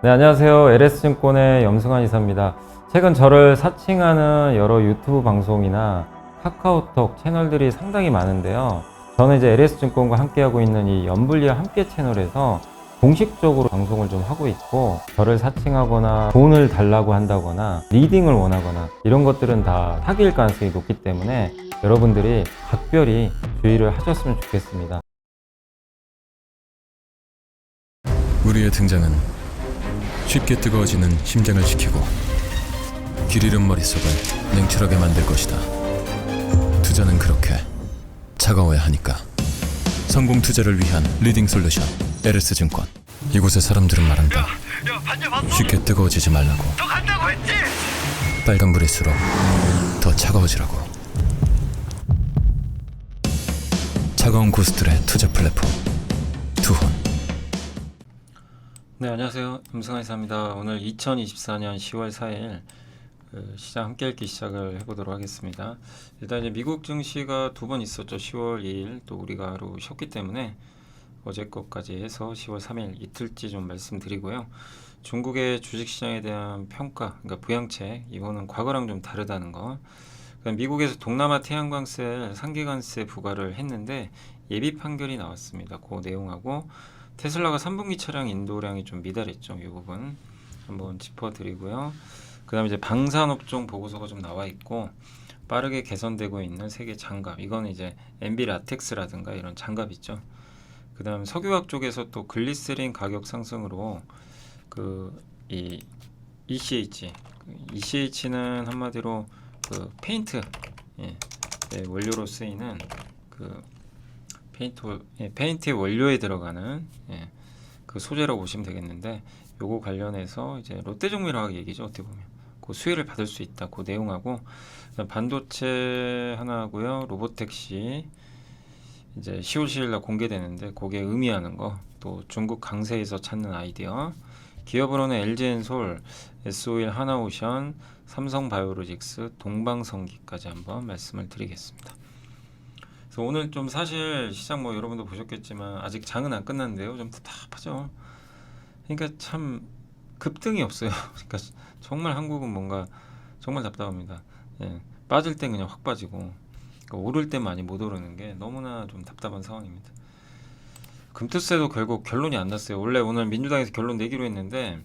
네, 안녕하세요. LS증권의 염승환 이사입니다. 최근 저를 사칭하는 여러 유튜브 방송이나 카카오톡 채널들이 상당히 많은데요. 저는 이제 LS증권과 함께하고 있는 이 연불리와 함께 채널에서 공식적으로 방송을 좀 하고 있고, 저를 사칭하거나 돈을 달라고 한다거나 리딩을 원하거나 이런 것들은 다 사기일 가능성이 높기 때문에 여러분들이 각별히 주의를 하셨으면 좋겠습니다. 우리의 등장은 쉽게 뜨거워지는 심장을 지키고 길 잃은 머릿속을 냉철하게 만들 것이다. 투자는 그렇게 차가워야 하니까. 성공 투자를 위한 리딩 솔루션 LS증권. 이곳의 사람들은 말한다. 쉽게 뜨거워지지 말라고. 빨간불일수록 더 차가워지라고. 차가운 고수들의 투자 플랫폼 투혼. 네, 안녕하세요. 염승환 이사입니다. 오늘 2024년 10월 4일 시장 함께 읽기 시작을 해보도록 하겠습니다. 일단 이제 미국 증시가 두 번 있었죠. 10월 2일 또 우리가 하루 쉬었기 때문에 어제 것까지 해서 10월 3일 이틀째 좀 말씀드리고요. 중국의 주식시장에 대한 평가, 그러니까 부양책, 이거는 과거랑 좀 다르다는 거. 그러니까 미국에서 동남아 태양광셀 상계관세 부과를 했는데 예비 판결이 나왔습니다. 그 내용하고 테슬라가 3분기 차량 인도량이 좀 미달했죠. 이 부분 한번 짚어드리고요. 그 다음에 이제 방산업종 보고서가 좀 나와 있고, 빠르게 개선되고 있는 세계 장갑, 이거는 이제 MB 라텍스라든가 이런 장갑 있죠. 그 다음 석유화학 쪽에서 또 글리세린 가격 상승으로 이 ECH는 한마디로 그 페인트, 네, 원료로 쓰이는 그 페인트의 원료에 들어가는 그 소재라고 보시면 되겠는데, 요거 관련해서 이제 롯데종밀화학 얘기죠. 어떻게 보면 그 수혜를 받을 수 있다. 그 내용하고, 반도체 하나하고요. 로보택시 이제 10월 10일 날 공개되는데 그게 의미하는 거, 또 중국 강세에서 찾는 아이디어, 기업으로는 LG엔솔, S-오일, 하나오션, 삼성바이오로직스, 동방성기까지 한번 말씀을 드리겠습니다. 그래서 오늘 좀 사실 시장 뭐 여러분도 보셨겠지만 아직 장은 안 끝났는데요. 좀 답답하죠. 그러니까 참 급등이 없어요. 그러니까 정말 한국은 뭔가 정말 답답합니다. 빠질 땐 그냥 확 빠지고, 그러니까 오를 때 많이 못 오르는 게 너무나 좀 답답한 상황입니다. 금투세도 결국 결론이 안 났어요. 원래 오늘 민주당에서 결론 내기로 했는데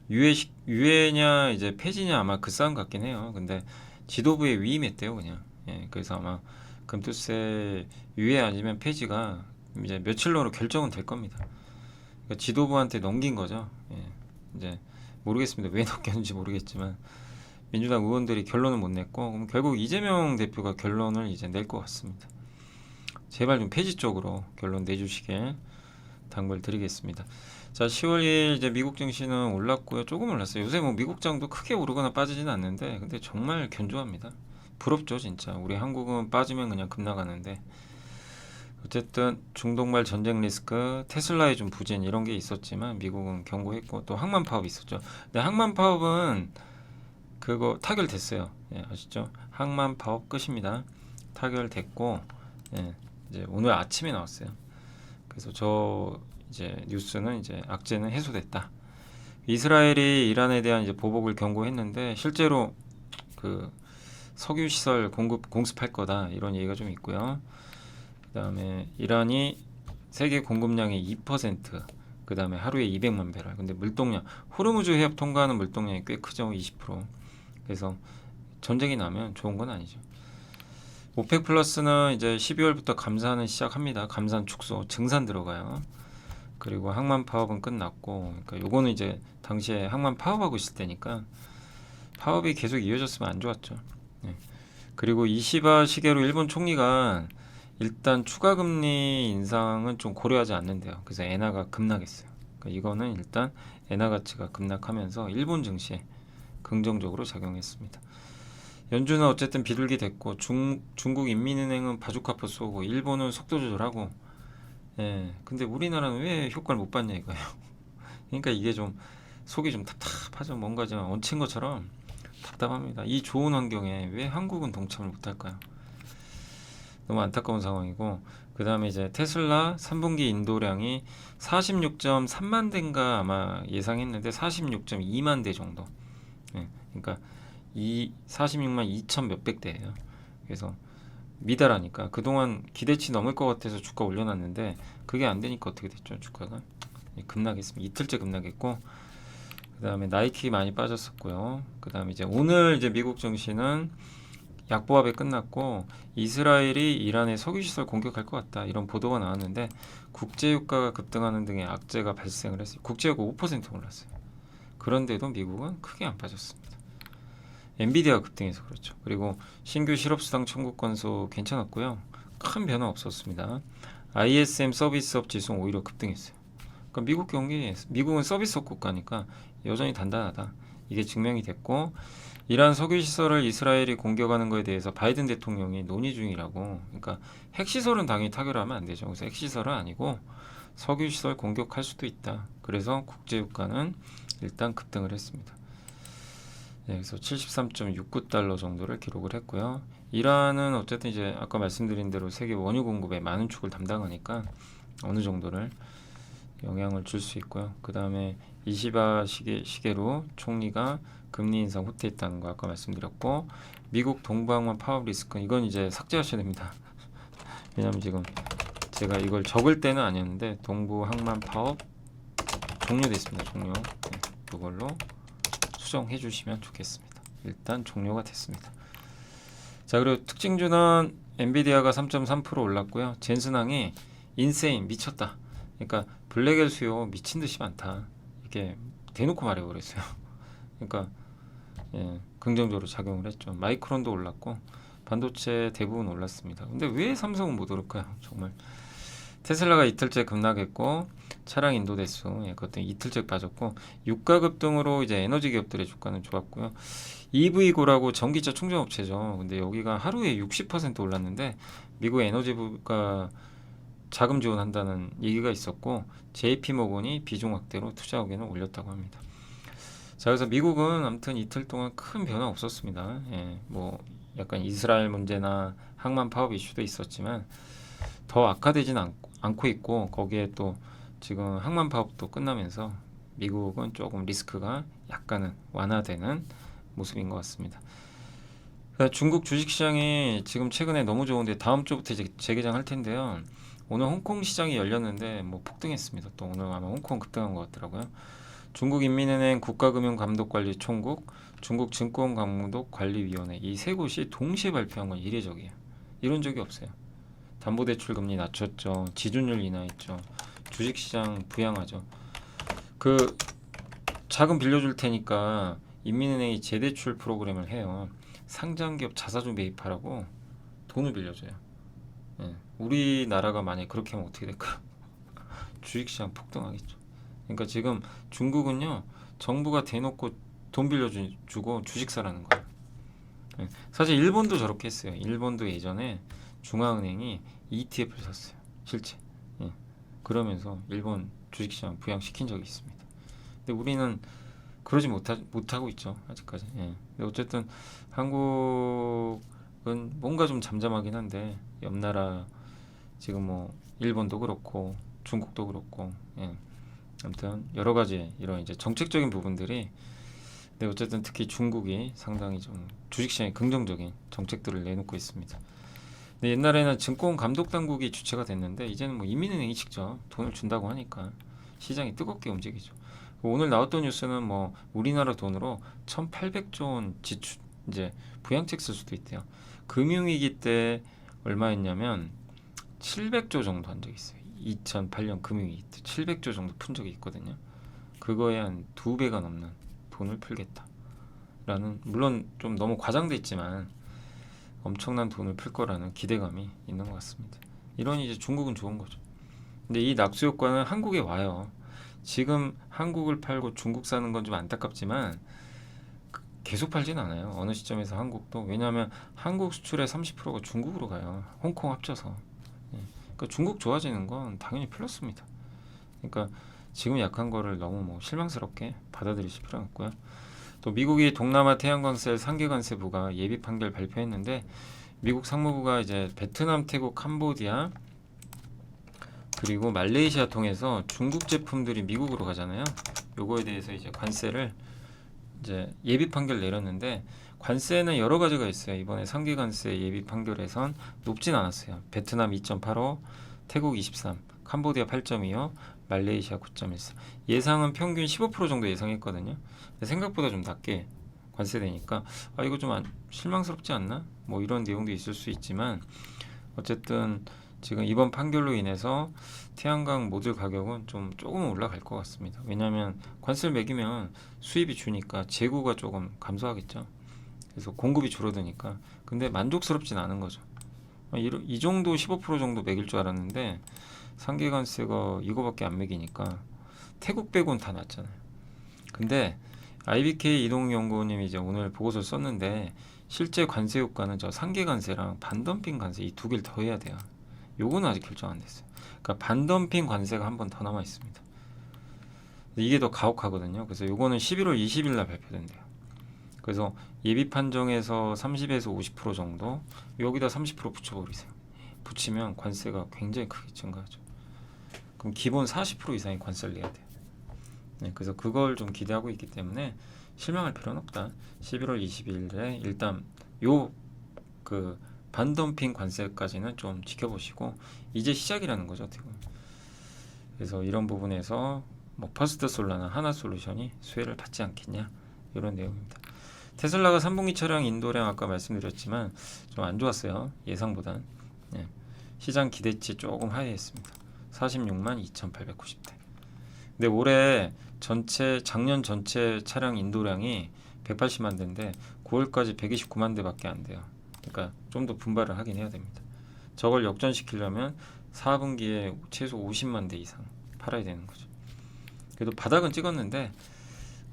유예냐 이제 폐지냐 아마 그 싸움 같긴 해요. 근데 지도부에 위임했대요, 그냥. 그래서 아마 금투세 유예 아니면 폐지가 이제 며칠 내로 결정은 될 겁니다. 그러니까 지도부한테 넘긴 거죠. 이제 모르겠습니다. 왜 넘겼는지 모르겠지만 민주당 의원들이 결론을 못 냈고, 그럼 결국 이재명 대표가 결론을 이제 낼 것 같습니다. 제발 좀 폐지 쪽으로 결론 내주시길 당부를 드리겠습니다. 자, 10월 2일 이제 미국 증시는 올랐고요. 조금 올랐어요. 요새 뭐 미국장도 크게 오르거나 빠지지는 않는데, 근데 정말 견조합니다. 부럽죠, 진짜. 우리 한국은 빠지면 그냥 급 나가는데. 어쨌든 중동발 전쟁 리스크, 테슬라의 좀 부진 이런 게 있었지만 미국은 경고했고, 또 항만 파업 있었죠. 근데 항만 파업은 그거 타결됐어요. 아시죠? 항만 파업 끝입니다. 타결됐고, 이제 오늘 아침에 나왔어요. 그래서 저 이제 뉴스는 이제 악재는 해소됐다. 이스라엘이 이란에 대한 이제 보복을 경고했는데 실제로 그 석유 시설 공습할 거다, 이런 얘기가 좀 있고요. 그다음에 이란이 세계 공급량의 2%, 그다음에 하루에 200만 배럴. 근데 물동량, 호르무즈 해협 통과하는 물동량이 꽤 크죠. 20%. 그래서 전쟁이 나면 좋은 건 아니죠. 오펙 플러스는 이제 12월부터 감산을 시작합니다. 감산 축소, 증산 들어가요. 그리고 항만 파업은 끝났고, 그러니까 요거는 이제 당시에 항만 파업하고 있을 때니까 파업이 계속 이어졌으면 안 좋았죠. 그리고 이시바 시게루 일본 총리가 일단 추가 금리 인상은 좀 고려하지 않는데요. 그래서 엔화가 급락했어요. 그러니까 이거는 일단 엔화 가치가 급락하면서 일본 증시에 긍정적으로 작용했습니다. 연준은 어쨌든 비둘기 됐고, 중국 인민은행은 바주카포 쏘고, 일본은 속도 조절하고, 근데 우리나라는 왜 효과를 못 봤냐 이거예요. 그러니까 이게 좀 속이 좀 답답하죠. 뭔가 좀 얹힌 것처럼 답답합니다. 이 좋은 환경에 왜 한국은 동참을 못할까요? 너무 안타까운 상황이고, 그다음에 이제 테슬라 3분기 인도량이 46.3만 대인가 아마 예상했는데 46.2만 대 정도. 예, 그러니까 이 46만 2천 몇백 대예요. 그래서 미달하니까 그동안 기대치 넘을 것 같아서 주가 올려놨는데 그게 안 되니까 어떻게 됐죠? 주가가 급락했습니다. 이틀째 급락했고 그다음에 나이키 많이 빠졌었고요. 그다음에 이제 오늘 이제 미국 증시는 약보합이 끝났고 이스라엘이 이란의 석유시설 공격할 것 같다 이런 보도가 나왔는데 국제유가가 급등하는 등의 악재가 발생을 했어요. 국제유가 5% 올랐어요. 그런데도 미국은 크게 안 빠졌습니다. 엔비디아가 급등해서 그렇죠. 그리고 신규 실업수당 청구 건수 괜찮았고요. 큰 변화 없었습니다. ISM 서비스업 지수는 오히려 급등했어요. 그러니까 미국 경기, 미국은 서비스업 국가니까 여전히 단단하다. 이게 증명이 됐고 이란 석유 시설을 이스라엘이 공격하는 것에 대해서 바이든 대통령이 논의 중이라고. 그러니까 핵시설은 당연히 타결하면 안 되죠. 그래서 핵시설은 아니고 석유 시설 공격할 수도 있다. 그래서 국제유가는 일단 급등을 했습니다. 네, 그래서 73.69달러 정도를 기록을 했고요. 이란은 어쨌든 이제 아까 말씀드린 대로 세계 원유 공급의 많은 축을 담당하니까 어느 정도를 영향을 줄 수 있고요. 그 다음에 이시바 시게루 총리가 금리 인상 후퇴했다는 거 아까 말씀드렸고 미국 동부항만 파업 리스크 이건 이제 삭제하셔야 됩니다. 왜냐면 지금 제가 이걸 적을 때는 아니었는데 동부항만 파업 종료됐습니다. 종료. 네, 이걸로 수정해 주시면 좋겠습니다. 일단 종료가 됐습니다. 자 그리고 특징주는 엔비디아가 3.3% 올랐고요. 젠슨항이 인세인 미쳤다. 그러니까 블랙엘 수요 미친 듯이 많다. 이렇게 대놓고 말해버렸어요. 그러니까 예, 긍정적으로 작용을 했죠. 마이크론도 올랐고 반도체 대부분 올랐습니다. 근데 왜 삼성은 못 오를까요? 정말 테슬라가 이틀째 급락했고 차량 인도 대수 그것도 이틀째 빠졌고 유가 급등으로 이제 에너지 기업들의 주가는 좋았고요. EV고라고 전기차 충전 업체죠. 근데 여기가 하루에 60% 올랐는데 미국 에너지부가 자금 지원한다는 얘기가 있었고 JP모건이 비중 확대로 투자 의견을 올렸다고 합니다. 자 그래서 미국은 아무튼 이틀 동안 큰 변화 없었습니다. 예, 뭐 약간 이스라엘 문제나 항만 파업 이슈도 있었지만 더 악화되지는 않고 있고 거기에 또 지금 항만 파업도 끝나면서 미국은 조금 리스크가 약간은 완화되는 모습인 것 같습니다. 중국 주식시장이 지금 최근에 너무 좋은데 다음 주부터 이제 재개장할 텐데요. 오늘 홍콩 시장이 열렸는데 뭐 폭등했습니다. 또 오늘 아마 홍콩 급등한 것 같더라고요. 중국인민은행 국가금융감독관리 총국, 중국증권감독관리위원회 이 세 곳이 동시에 발표한 건 이례적이에요. 이런 적이 없어요. 담보대출 금리 낮췄죠. 지준율 인하했죠. 주식시장 부양하죠. 그 자금 빌려줄 테니까 인민은행이 재대출 프로그램을 해요. 상장기업 자사주 매입하라고 돈을 빌려줘요. 예, 우리나라가 만약에 그렇게 하면 어떻게 될까요? 주식시장 폭등하겠죠. 그러니까 지금 중국은요 정부가 대놓고 돈 빌려주고 주식 사라는 거예요. 예, 사실 일본도 저렇게 했어요. 일본도 예전에 중앙은행이 ETF를 샀어요. 실제. 예, 그러면서 일본 주식시장 부양시킨 적이 있습니다. 근데 우리는 그러지 못하고 있죠. 아직까지. 예. 근데 어쨌든 한국은 뭔가 좀 잠잠하긴 한데 옆나라 지금 뭐 일본도 그렇고 중국도 그렇고 예. 아무튼 여러 가지 이런 이제 정책적인 부분들이 근데 어쨌든 특히 중국이 상당히 좀 주식시장에 긍정적인 정책들을 내놓고 있습니다. 근데 옛날에는 증권 감독 당국이 주체가 됐는데 이제는 뭐 인민은행이 직접 돈을 준다고 하니까 시장이 뜨겁게 움직이죠. 오늘 나왔던 뉴스는 뭐 우리나라 돈으로 1,800조 원 지출 이제 부양책 쓸 수도 있대요. 금융위기 때 얼마였냐면 700조 정도 한 적이 있어요. 2008년 금융위기 때 700조 정도 푼 적이 있거든요. 그거에 한 2배가 넘는 돈을 풀겠다라는 물론 좀 너무 과장돼 있지만 엄청난 돈을 풀 거라는 기대감이 있는 것 같습니다. 이런 이제 중국은 좋은 거죠. 근데 이 낙수 효과는 한국에 와요. 지금 한국을 팔고 중국 사는 건 좀 안타깝지만 계속 팔진 않아요. 어느 시점에서 한국도 왜냐하면 한국 수출의 30%가 중국으로 가요. 홍콩 합쳐서. 예. 그러니까 중국 좋아지는 건 당연히 플러스입니다. 그러니까 지금 약한 거를 너무 뭐 실망스럽게 받아들이실 필요는 없고요. 또 미국이 동남아 태양광셀 상계관세부가 예비 판결 발표했는데 미국 상무부가 이제 베트남, 태국, 캄보디아 그리고 말레이시아 통해서 중국 제품들이 미국으로 가잖아요. 요거에 대해서 이제 관세를 이제 예비 판결 내렸는데 관세는 여러 가지가 있어요. 이번에 상계 관세 예비 판결에선 높진 않았어요. 베트남 2.85, 태국 23, 캄보디아 8.25, 말레이시아 9.14. 예상은 평균 15% 정도 예상했거든요. 근데 생각보다 좀 낮게 관세되니까 이거 좀 실망스럽지 않나? 뭐 이런 내용도 있을 수 있지만 어쨌든 지금 이번 판결로 인해서 태양광 모듈 가격은 좀 조금은 올라갈 것 같습니다. 왜냐하면 관세를 매기면 수입이 주니까 재고가 조금 감소하겠죠. 그래서 공급이 줄어드니까. 근데 만족스럽진 않은 거죠. 이 정도 15% 정도 매길 줄 알았는데 상계 관세가 이거밖에 안 매기니까 태국 빼고는 다 낮잖아요. 근데 IBK 이동연구원님이 이제 오늘 보고서를 썼는데 실제 관세 효과는 저 상계 관세랑 반덤핑 관세 이 두 개를 더해야 돼요. 요거는 아직 결정 안 됐어요. 그러니까 반덤핑 관세가 한 번 더 남아 있습니다. 이게 더 가혹하거든요. 그래서 요거는 11월 20일 날 발표된대요. 그래서 예비 판정에서 30에서 50% 정도 여기다 30% 붙여버리세요. 붙이면 관세가 굉장히 크게 증가하죠. 그럼 기본 40% 이상의 관세를 내야 돼요. 네, 그래서 그걸 좀 기대하고 있기 때문에 실망할 필요는 없다. 11월 20일에 일단 요 그 반덤핑 관세까지는 좀 지켜보시고 이제 시작이라는 거죠. 어떻게 보면. 그래서 이런 부분에서 뭐 퍼스트솔라나 하나솔루션이 수혜를 받지 않겠냐 이런 내용입니다. 테슬라가 3분기 차량 인도량 아까 말씀드렸지만 좀 안 좋았어요. 예상보단. 네, 시장 기대치 조금 하회했습니다. 46만 2,890대. 근데 올해 작년 전체 차량 인도량이 180만 대인데 9월까지 129만 대밖에 안 돼요. 그러니까 좀 더 분발을 하긴 해야 됩니다. 저걸 역전시키려면 4분기에 최소 50만 대 이상 팔아야 되는 거죠. 그래도 바닥은 찍었는데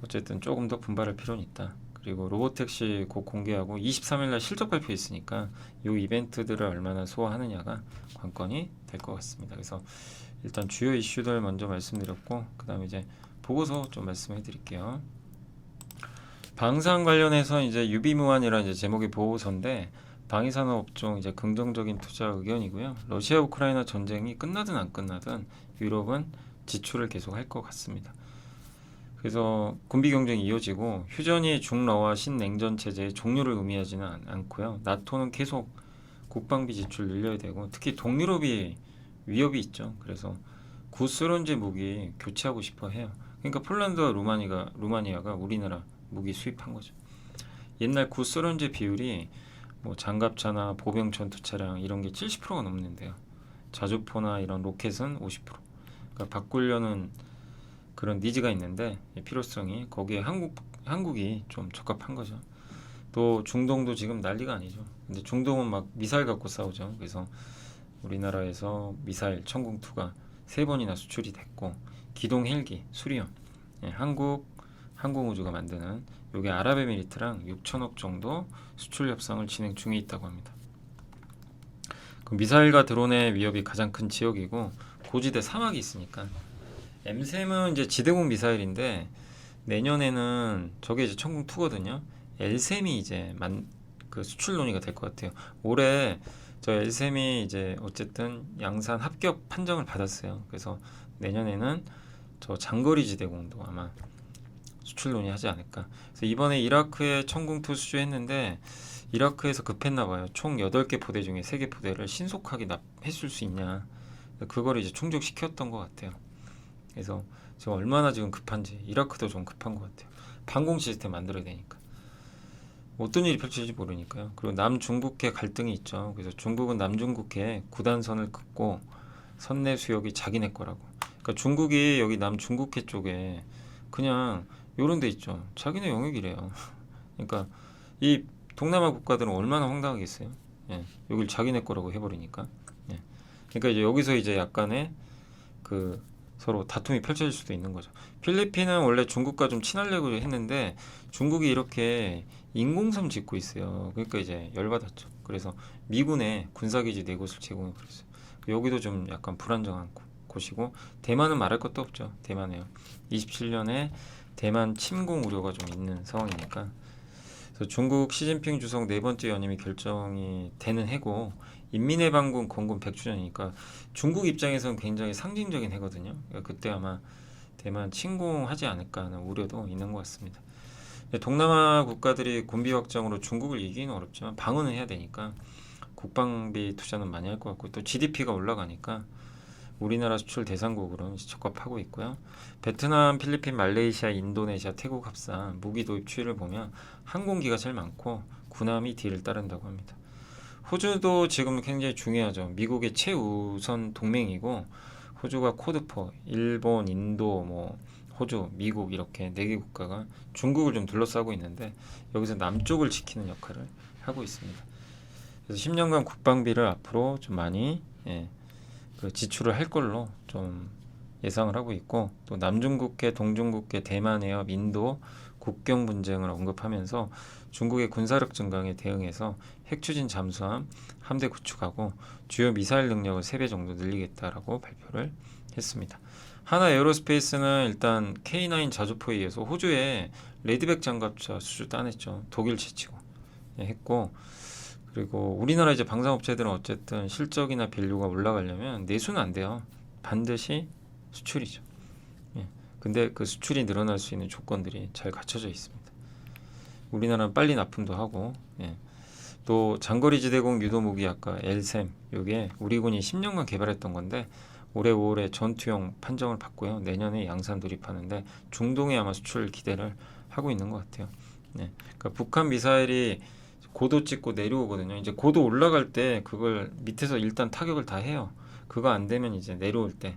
어쨌든 조금 더 분발할 필요는 있다. 그리고 로보택시 곧 공개하고 23일날 실적 발표 있으니까 이 이벤트들을 얼마나 소화하느냐가 관건이 될 것 같습니다. 그래서 일단 주요 이슈들 먼저 말씀드렸고 그 다음에 이제 보고서 좀 말씀해 드릴게요. 방산 관련해서 이제 유비무환이라는 이제 제목의 보고서인데 방위산업 업종 이제 긍정적인 투자 의견이고요. 러시아 우크라이나 전쟁이 끝나든 안 끝나든 유럽은 지출을 계속 할 것 같습니다. 그래서 군비 경쟁이 이어지고 휴전이 중러와 신냉전 체제의 종료를 의미하지는 않고요. 나토는 계속 국방비 지출 늘려야 되고 특히 동유럽이 위협이 있죠. 그래서 구소련제 무기 교체하고 싶어 해요. 그러니까 폴란드와 루마니아가 우리나라 무기 수입한 거죠. 옛날 구소련제 비율이 뭐 장갑차나 보병 전투 차량 이런 게 70%가 넘는데요. 자주포나 이런 로켓은 50%. 그러니까 바꾸려는 그런 니즈가 있는데 필요성이 거기에 한국이 좀 적합한 거죠. 또 중동도 지금 난리가 아니죠. 근데 중동은 막 미사일 갖고 싸우죠. 그래서 우리나라에서 미사일 천궁2가 3번이나 수출이 됐고 기동 헬기 수리용 항공우주가 만드는 요게 아랍에미리트랑 6천억 정도 수출 협상을 진행 중에 있다고 합니다. 그 미사일과 드론의 위협이 가장 큰 지역이고 고지대 사막이 있으니까 M3은 이제 지대공 미사일인데 내년에는 저게 이제 천궁2거든요. L3이 이제 그 수출 논의가 될 것 같아요. 올해 저 L3이 이제 어쨌든 양산 합격 판정을 받았어요. 그래서 내년에는 저 장거리 지대공도 아마 수출 논의하지 않을까. 그래서 이번에 이라크에 천궁2 수주했는데 이라크에서 급했나 봐요. 총 8개 포대 중에 3개 포대를 신속하게 납했을 수 있냐. 그거를 이제 충족시켰던 것 같아요. 그래서 지금 얼마나 지금 급한지 이라크도 좀 급한 것 같아요. 방공 시스템 만들어야 되니까. 어떤 일이 펼쳐질지 모르니까요. 그리고 남중국해 갈등이 있죠. 그래서 중국은 남중국해 9단선을 긋고 선내 수역이 자기네 거라고. 그러니까 중국이 여기 남중국해 쪽에 그냥 요런 데 있죠. 자기네 영역이래요. 그러니까 이 동남아 국가들은 얼마나 황당하겠어요. 예, 여길 자기네 거라고 해버리니까. 예. 그러니까 이제 여기서 이제 약간의 그 서로 다툼이 펼쳐질 수도 있는 거죠. 필리핀은 원래 중국과 좀 친하려고 했는데 중국이 이렇게 인공섬 짓고 있어요. 그러니까 이제 열받았죠. 그래서 미군의 군사기지 4곳을 제공해 버렸어요. 여기도 좀 약간 불안정한 곳이고 대만은 말할 것도 없죠. 대만에요. 27년에 대만 침공 우려가 좀 있는 상황이니까. 그래서 중국 시진핑 주석 4번째 연임이 결정이 되는 해고 인민해 방군 건군 100주년이니까 중국 입장에서는 굉장히 상징적인 해거든요. 그러니까 그때 아마 대만 침공하지 않을까 하는 우려도 있는 것 같습니다. 동남아 국가들이 군비 확장으로 중국을 이기기는 어렵지만 방어는 해야 되니까 국방비 투자는 많이 할 것 같고 또 GDP가 올라가니까 우리나라 수출 대상국으로 적합하고 있고요. 베트남, 필리핀, 말레이시아, 인도네시아, 태국 합산 무기 도입 추이를 보면 항공기가 제일 많고 군함이 뒤를 따른다고 합니다. 호주도 지금 굉장히 중요하죠. 미국의 최우선 동맹이고 호주가 코드4, 일본, 인도, 호주, 미국 이렇게 4개 국가가 중국을 좀 둘러싸고 있는데 여기서 남쪽을 지키는 역할을 하고 있습니다. 그래서 10년간 국방비를 앞으로 좀 많이 그 지출을 할 걸로 좀 예상을 하고 있고 또 남중국해, 동중국해, 대만 해협, 인도 국경 분쟁을 언급하면서 중국의 군사력 증강에 대응해서 핵추진 잠수함 함대 구축하고 주요 미사일 능력을 3배 정도 늘리겠다라고 발표를 했습니다. 하나 에어로스페이스는 일단 K9 자주포에 의해서 호주에 레드백 장갑차 수주 따냈죠. 독일 제치고 했고 그리고 우리나라 이제 방산업체들은 어쨌든 실적이나 밸류가 올라가려면 내수는 안 돼요. 반드시 수출이죠. 근데 그 수출이 늘어날 수 있는 조건들이 잘 갖춰져 있습니다. 우리나라는 빨리 납품도 하고 또 장거리 지대공 유도 무기 아까 LSAM 이게 우리 군이 10년간 개발했던 건데 올해 5월에 전투용 판정을 받고요. 내년에 양산 돌입하는데 중동에 아마 수출 기대를 하고 있는 것 같아요. 그러니까 북한 미사일이 고도 찍고 내려오거든요. 이제 고도 올라갈 때 그걸 밑에서 일단 타격을 다 해요. 그거 안 되면 이제 내려올 때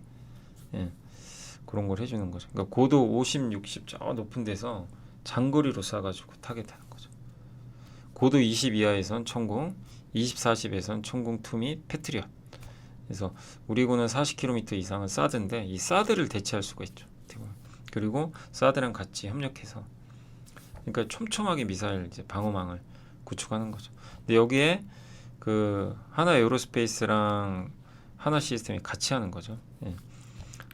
그런 걸 해주는 거죠. 그러니까 고도 50, 60 저 높은 데서 장거리로 쏴가지고 타겟하는 거죠. 고도 20 이하에선 천궁, 20, 40에선 천궁 2 및 패트리엇. 그래서 우리 군은 40km 이상은 사드인데 이 사드를 대체할 수가 있죠. 그리고 사드랑 같이 협력해서 그러니까 촘촘하게 미사일 이제 방어망을 구축하는 거죠. 근데 여기에 그 하나 에어로스페이스랑 하나 시스템이 같이 하는 거죠.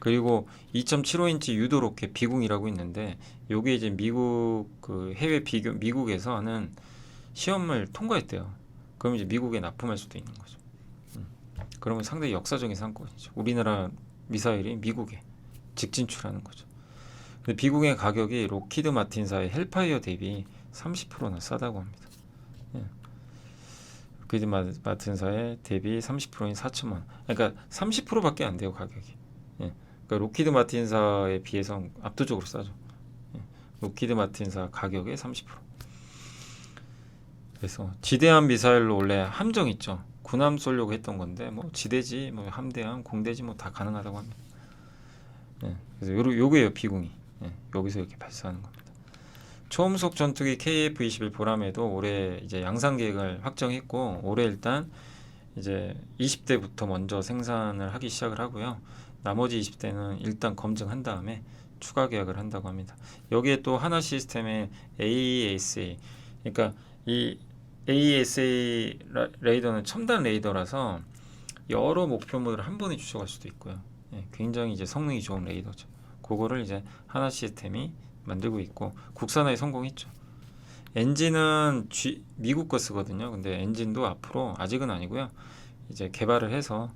그리고 2.75인치 유도 로켓 비궁이라고 있는데 요게 이제 미국 그 해외 비교 미국에서 하는 시험을 통과했대요. 그럼 이제 미국에 납품할 수도 있는 거죠. 그러면 상당히 역사적인 사건이죠. 우리나라 미사일이 미국에 직진출하는 거죠. 근데 비공의 가격이 록히드 마틴사의 헬파이어 대비 30%나 싸다고 합니다. 록히드 마틴사의 대비 30%인 4천만 원. 그러니까 30%밖에 안 돼요 가격이. 그러니까 록히드 마틴사에 비해서 압도적으로 싸죠. 록히드 마틴사 가격의 30%. 그래서 지대함 미사일로 원래 함정 있죠. 군함 쏘려고 했던 건데 뭐 지대지, 뭐 함대함, 공대지 뭐 다 가능하다고 합니다. 그래서 요거예요 비공이. 여기서 이렇게 발사하는 겁니다. 초음속 전투기 KF-21 보람에도 올해 이제 양산 계획을 확정했고 올해 일단 이제 20대부터 먼저 생산을 하기 시작을 하고요. 나머지 20대는 일단 검증한 다음에 추가 계약을 한다고 합니다. 여기에 또 하나 시스템의 AESA, 그러니까 이 AESA 레이더는 첨단 레이더라서 여러 목표물을 한 번에 추적할 수도 있고요. 굉장히 이제 성능이 좋은 레이더죠. 그거를 이제 하나 시스템이 만들고 있고 국산화에 성공했죠. 엔진은 미국 거 쓰거든요. 근데 엔진도 앞으로 아직은 아니고요. 이제 개발을 해서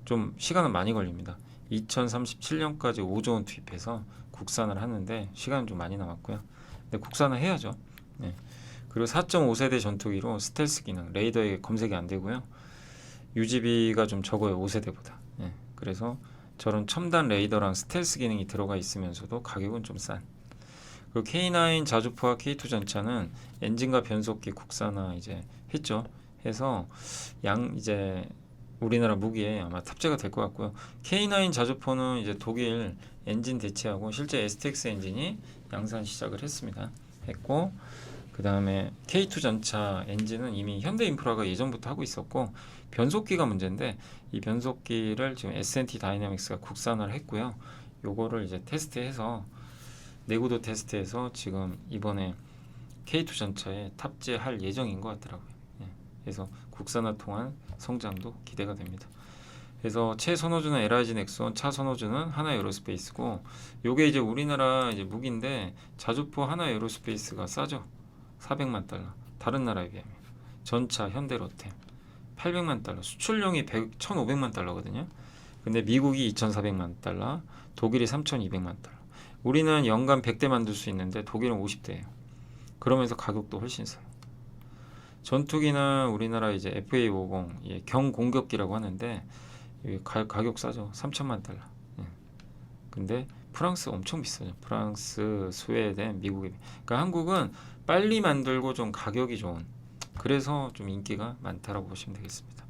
좀 시간은 많이 걸립니다. 2037년까지 5조 원 투입해서 국산을 하는데 시간은 좀 많이 남았고요. 근데 국산화 해야죠. 그리고 4.5세대 전투기로 스텔스 기능, 레이더에 검색이 안 되고요. 유지비가 좀 적어요. 5세대보다. 그래서 저런 첨단 레이더랑 스텔스 기능이 들어가 있으면서도 가격은 좀 싼. 그리고 K9 자주포와 K2 전차는 엔진과 변속기 국산화 이제 했죠. 해서 이제 우리나라 무기에 아마 탑재가 될 것 같고요. K9 자주포는 이제 독일 엔진 대체하고 실제 STX 엔진이 양산 시작을 했고 그 다음에 K2 전차 엔진은 이미 현대인프라가 예전부터 하고 있었고 변속기가 문제인데 이 변속기를 지금 S&T 다이내믹스가 국산화를 했고요. 요거를 이제 테스트해서 내구도 테스트해서 지금 이번에 K2 전차에 탑재할 예정인 것 같더라고요. 그래서 국산화 통한 성장도 기대가 됩니다. 그래서 최선호주는 LIG 넥슨, 차선호주는 하나 에어로스페이스고 요게 이제 우리나라 이제 무기인데 자주포 하나 에어로스페이스가 싸죠. $400만. 다른 나라에 비하면 전차, 현대, 롯데 800만 달러, 수출용이 1,500만 달러거든요. 근데 미국이 2,400만 달러, 독일이 3,200만 달러. 우리는 연간 100대 만들 수 있는데 독일은 50대예요. 그러면서 가격도 훨씬 싸요. 전투기는 우리나라 이제 FA50 예, 경공격기라고 하는데 가격 싸죠. 3천만 달러. 예. 근데 프랑스 엄청 비싸죠. 프랑스, 스웨덴, 미국이. 그러니까 한국은 빨리 만들고 좀 가격이 좋은. 그래서 좀 인기가 많다라고 보시면 되겠습니다.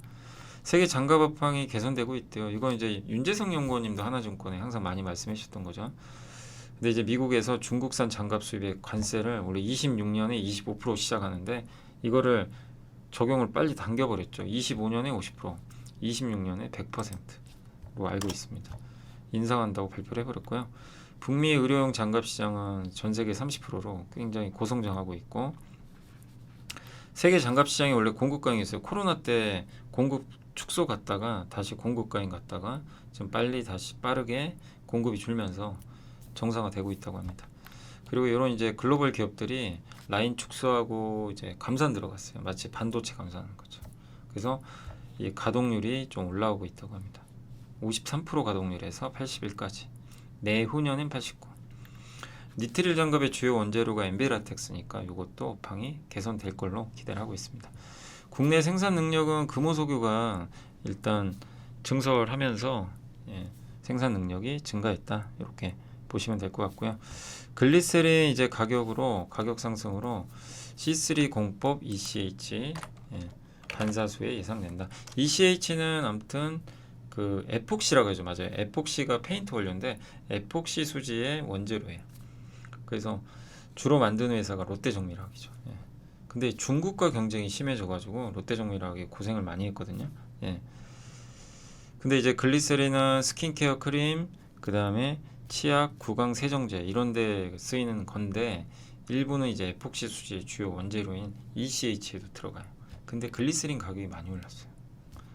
세계 장갑 업황이 개선되고 있대요. 이건 이제 윤재성 연구원님도 하나증권에 항상 많이 말씀해 주셨던 거죠. 근데 이제 미국에서 중국산 장갑 수입의 관세를 원래 26년에 25% 시작하는데 이거를 적용을 빨리 당겨버렸죠. 25년에 50%, 26년에 100%로 알고 있습니다. 인상한다고 발표를 해버렸고요. 북미 의료용 장갑 시장은 전 세계 30%로 굉장히 고성장하고 있고 세계 장갑 시장이 원래 공급 과잉이었어요. 코로나 때 공급 축소 갔다가 다시 공급 과잉 갔다가 지금 빨리 다시 빠르게 공급이 줄면서 정상화되고 있다고 합니다. 그리고 이런 이제 글로벌 기업들이 라인 축소하고 이제 감산 들어갔어요. 마치 반도체 감산하는 거죠. 그래서 이 가동률이 좀 올라오고 있다고 합니다. 53% 가동률에서 81까지. 내후년엔 89. 니트릴 장갑의 주요 원재료가 엠베라텍스니까 이것도 업황이 개선될 걸로 기대를 하고 있습니다. 국내 생산 능력은 금호석유가 일단 증설하면서 생산 능력이 증가했다. 이렇게 보시면 될 것 같고요. 글리세린 이제 가격 상승으로 C3 공법 ECH 반사수에 예상된다. ECH는 아무튼 그 에폭시라고 하죠. 맞아요. 에폭시가 페인트 원료인데 에폭시 수지의 원재료예요. 그래서 주로 만드는 회사가 롯데정밀화학이죠. 근데 중국과 경쟁이 심해져가지고 롯데정밀화학이 고생을 많이 했거든요. 근데 이제 글리세린은 스킨케어 크림, 그 다음에 치약, 구강 세정제 이런 데 쓰이는 건데 일부는 이제 에폭시 수지의 주요 원재료인 ECH에도 들어가요. 근데 글리세린 가격이 많이 올랐어요.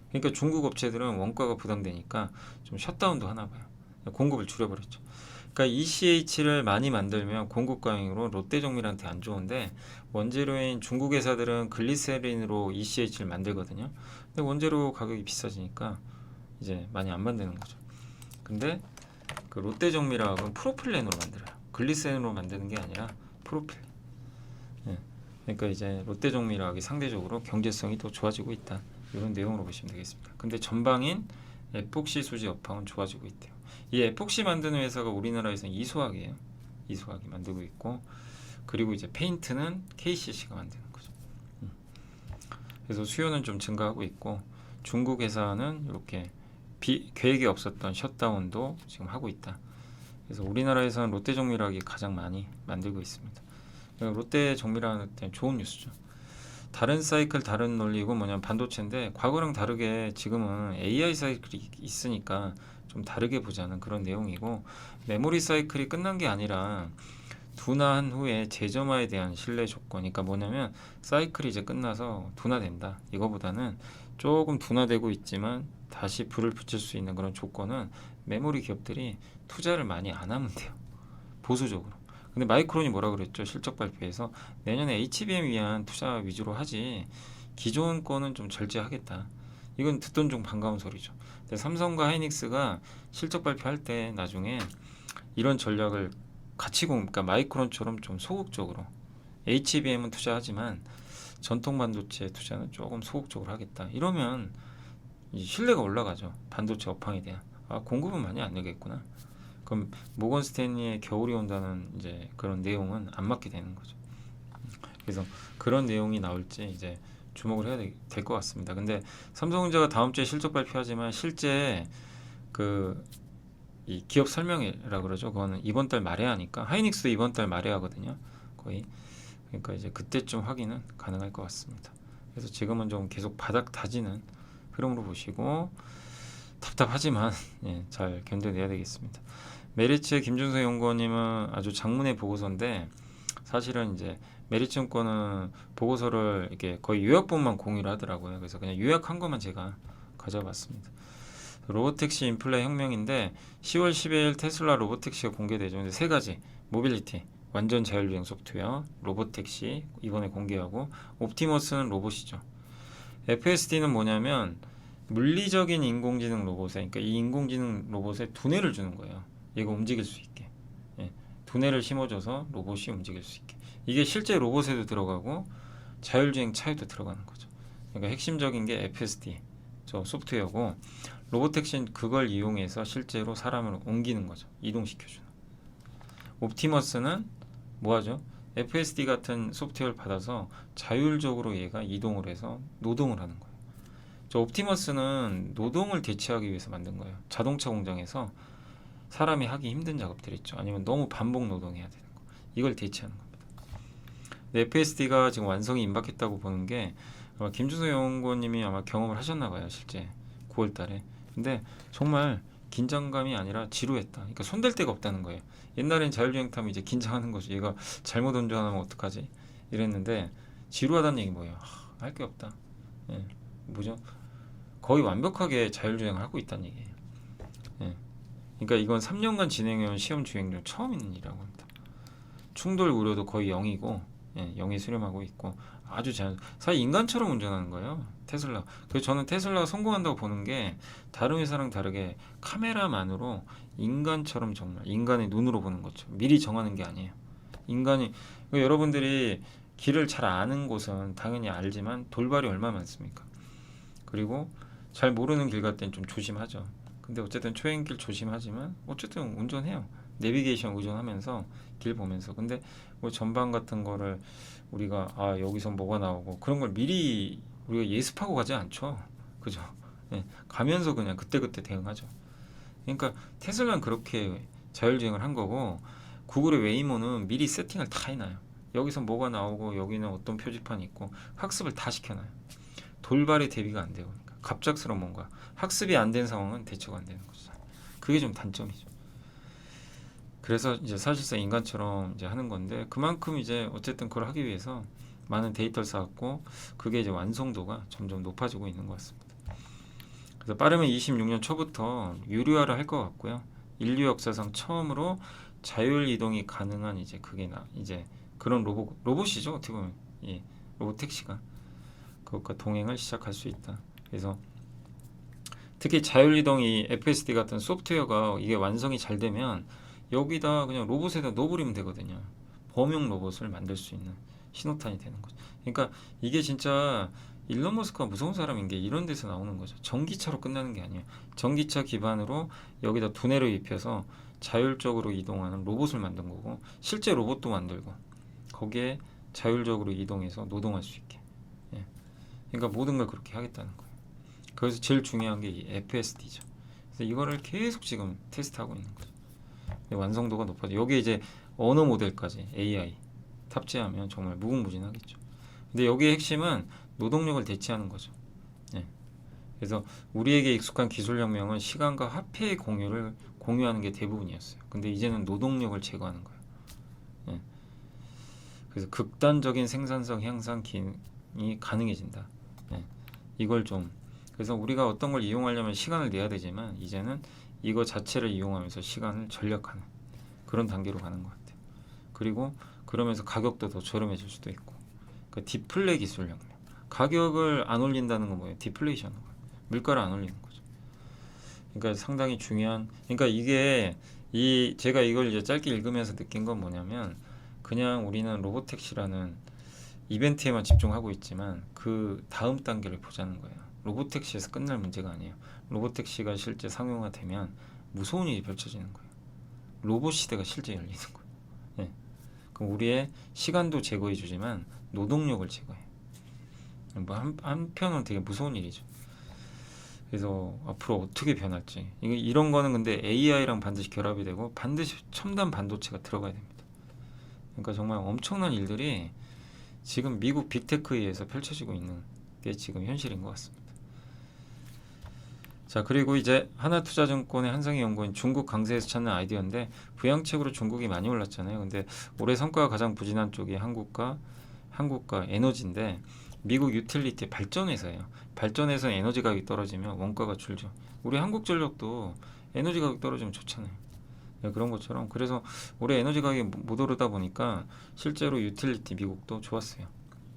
그러니까 중국 업체들은 원가가 부담되니까 좀 셧다운도 하나 봐요. 공급을 줄여버렸죠. 그러니까 ECH를 많이 만들면 공급 과잉으로 롯데정밀한테 안 좋은데 원재료인 중국 회사들은 글리세린으로 ECH를 만들거든요. 근데 원재료 가격이 비싸지니까 이제 많이 안 만드는 거죠. 근데 그 롯데정밀화학은 프로필렌으로 만들어요. 글리세린으로 만드는 게 아니라 프로필렌. 그러니까 이제 롯데정밀화학이 상대적으로 경제성이 더 좋아지고 있다. 이런 내용으로 보시면 되겠습니다. 근데 전방인 에폭시 수지 업황은 좋아지고 있대요. 이 에폭시 만드는 회사가 우리나라에서는 이소학이에요. 이소학이 만들고 있고 그리고 이제 페인트는 KCC가 만드는 거죠. 그래서 수요는 좀 증가하고 있고 중국 회사는 이렇게 계획이 없었던 셧다운도 지금 하고 있다. 그래서 우리나라에서는 롯데정밀화학이 가장 많이 만들고 있습니다. 롯데정밀화학은 좋은 뉴스죠. 다른 사이클 다른 논리고 뭐냐면 반도체인데 과거랑 다르게 지금은 AI 사이클이 있으니까 좀 다르게 보자는 그런 내용이고 메모리 사이클이 끝난 게 아니라 둔화한 후에 재점화에 대한 신뢰 조건. 그러니까 뭐냐면 사이클이 이제 끝나서 둔화된다. 이거보다는 조금 둔화되고 있지만 다시 불을 붙일 수 있는 그런 조건은 메모리 기업들이 투자를 많이 안 하면 돼요. 보수적으로. 근데 마이크론이 뭐라 그랬죠? 실적 발표에서 내년에 HBM 위한 투자 위주로 하지 기존 거는 좀 절제하겠다. 이건 듣던 중 반가운 소리죠. 근데 삼성과 하이닉스가 실적 발표할 때 나중에 이런 전략을 그러니까 마이크론처럼 좀 소극적으로 HBM은 투자하지만 전통 반도체 투자는 조금 소극적으로 하겠다. 이러면 신뢰가 올라가죠. 반도체 업황에 대한. 공급은 많이 안 되겠구나. 그럼 모건 스탠리의 겨울이 온다는 이제 그런 내용은 안 맞게 되는 거죠. 그래서 그런 내용이 나올지 이제 주목을 해야 될 것 같습니다. 근데 삼성전자가 다음 주에 실적 발표하지만 실제 이 기업 설명이라 그러죠. 그거는 이번 달 말에 하니까 하이닉스도 이번 달 말에 하거든요. 거의. 그러니까 이제 그때쯤 확인은 가능할 것 같습니다. 그래서 지금은 좀 계속 바닥 다지는 흐름으로 보시고 답답하지만 잘 견뎌내야 되겠습니다. 메리츠 김준서 연구원님은 아주 장문의 보고서인데 사실은 이제 메리츠증권은 보고서를 이렇게 거의 요약본만 공유를 하더라고요. 그래서 그냥 요약한 것만 제가 가져봤습니다. 로보택시 인플레 혁명인데 10월 10일 테슬라 로보택시가 공개되죠. 근데 세 가지 모빌리티 완전 자율주행 소프트웨어 로보택시 이번에 공개하고 옵티머스는 로봇이죠. FSD는 뭐냐면 물리적인 인공지능 로봇에, 그러니까 이 인공지능 로봇에 두뇌를 주는 거예요. 얘가 움직일 수 있게. 예, 두뇌를 심어줘서 로봇이 움직일 수 있게. 이게 실제 로봇에도 들어가고 자율주행 차에도 들어가는 거죠. 그러니까 핵심적인 게 FSD 저 소프트웨어고, 로보택시는 그걸 이용해서 실제로 사람을 옮기는 거죠. 이동시켜주는. 옵티머스는 뭐하죠? FSD 같은 소프트웨어를 받아서 자율적으로 얘가 이동을 해서 노동을 하는 거예요. 저 옵티머스는 노동을 대체하기 위해서 만든 거예요. 자동차 공장에서 사람이 하기 힘든 작업들 있죠. 아니면 너무 반복 노동해야 되는 거. 이걸 대체하는 겁니다. FSD가 지금 완성이 임박했다고 보는 게, 김준호 연구원님이 아마 경험을 하셨나 봐요. 실제 9월 달에. 근데 정말 긴장감이 아니라 지루했다. 그러니까 손댈 데가 없다는 거예요. 옛날엔 자율주행 타면 이제 긴장하는 거죠. 얘가 잘못 운전하면 어떡하지? 이랬는데 지루하다는 얘기 뭐예요? 할 게 없다. 예, 뭐죠? 거의 완벽하게 자율주행을 하고 있다는 얘기예요. 예. 그러니까 이건 3년간 진행해온 시험 주행 중 처음 있는 일이라고 합니다. 충돌 우려도 거의 0이고, 예, 0에 수렴하고 있고, 아주 사실 인간처럼 운전하는 거예요. 테슬라. 그래서 저는 테슬라가 성공한다고 보는 게, 다른 회사랑 다르게 카메라만으로 인간처럼, 정말 인간의 눈으로 보는 거죠. 미리 정하는 게 아니에요. 인간이, 여러분들이 길을 잘 아는 곳은 당연히 알지만 돌발이 얼마나 많습니까? 그리고 잘 모르는 길 갈 땐 좀 조심하죠. 근데 어쨌든 초행길 조심하지만 어쨌든 운전해요. 내비게이션 의존하면서 길 보면서. 근데 뭐 전방 같은 거를 우리가 여기서 뭐가 나오고 그런 걸 미리 우리가 예습하고 가지 않죠. 그죠? 예, 가면서 그냥 그때그때 대응하죠. 그러니까 테슬라는 그렇게 자율주행을 한 거고, 구글의 웨이모는 미리 세팅을 다 해놔요. 여기서 뭐가 나오고 여기는 어떤 표지판이 있고 학습을 다 시켜놔요. 돌발이 대비가 안 되고, 그러니까 갑작스러운 뭔가 학습이 안 된 상황은 대처가 안 되는 거죠. 그게 좀 단점이죠. 그래서 이제 사실상 인간처럼 이제 하는 건데, 그만큼 이제 어쨌든 그걸 하기 위해서 많은 데이터를 쌓았고, 그게 이제 완성도가 점점 높아지고 있는 것 같습니다. 그래서 빠르면 26년 초부터 유료화를 할 것 같고요. 인류 역사상 처음으로 자율 이동이 가능한 이제 이제 그런 로봇이죠. 어떻게 보면 예, 로봇 택시가 그것과 동행을 시작할 수 있다. 그래서 특히 자율이동이 FSD 같은 소프트웨어가 이게 완성이 잘 되면 여기다 그냥 로봇에다 넣어버리면 되거든요. 범용 로봇을 만들 수 있는 신호탄이 되는 거죠. 그러니까 이게 진짜 일론 머스크가 무서운 사람인 게 이런 데서 나오는 거죠. 전기차로 끝나는 게 아니에요. 전기차 기반으로 여기다 두뇌를 입혀서 자율적으로 이동하는 로봇을 만든 거고, 실제 로봇도 만들고 거기에 자율적으로 이동해서 노동할 수 있게. 예. 그러니까 모든 걸 그렇게 하겠다는 거예요. 그래서 제일 중요한 게 이 FSD죠. 그래서 이거를 계속 지금 테스트하고 있는 거죠. 완성도가 높아져. 여기에 이제 언어 모델까지 AI 탑재하면 정말 무궁무진하겠죠. 근데 여기의 핵심은 노동력을 대체하는 거죠. 예. 그래서 우리에게 익숙한 기술혁명은 시간과 화폐의 공유하는 게 대부분이었어요. 근데 이제는 노동력을 제거하는 거예요. 예. 그래서 극단적인 생산성 향상이 가능해진다. 예. 이걸 좀, 그래서 우리가 어떤 걸 이용하려면 시간을 내야 되지만 이제는 이거 자체를 이용하면서 시간을 절약하는 그런 단계로 가는 것 같아요. 그리고 그러면서 가격도 더 저렴해질 수도 있고. 그러니까 디플레 기술혁명. 가격을 안 올린다는 건 뭐예요? 디플레이션. 물가를 안 올리는 거죠. 그러니까 상당히 중요한, 그러니까 이게 제가 이걸 이제 짧게 읽으면서 느낀 건 뭐냐면, 그냥 우리는 로보택시라는 이벤트에만 집중하고 있지만 그 다음 단계를 보자는 거예요. 로보택시에서 끝날 문제가 아니에요. 로보택시가 실제 상용화되면 무서운 일이 펼쳐지는 거예요. 로봇 시대가 실제 열리는 거예요. 예. 그럼 우리의 시간도 제거해 주지만 노동력을 제거해요. 뭐 한편으로는 되게 무서운 일이죠. 그래서 앞으로 어떻게 변할지, 이런 거는 근데 AI랑 반드시 결합이 되고 반드시 첨단 반도체가 들어가야 됩니다. 그러니까 정말 엄청난 일들이 지금 미국 빅테크에 의해서 펼쳐지고 있는 게 지금 현실인 것 같습니다. 자, 그리고 이제 하나투자증권의 한상희 연구원, 중국 강세에서 찾는 아이디어인데, 부양책으로 중국이 많이 올랐잖아요. 근데 올해 성과가 가장 부진한 쪽이 한국과 에너지인데, 미국 유틸리티 발전회사예요. 발전회사 에너지 가격이 떨어지면 원가가 줄죠. 우리 한국전력도 에너지 가격 떨어지면 좋잖아요. 네, 그런 것처럼. 그래서 올해 에너지 가격이 못 오르다 보니까 실제로 유틸리티 미국도 좋았어요.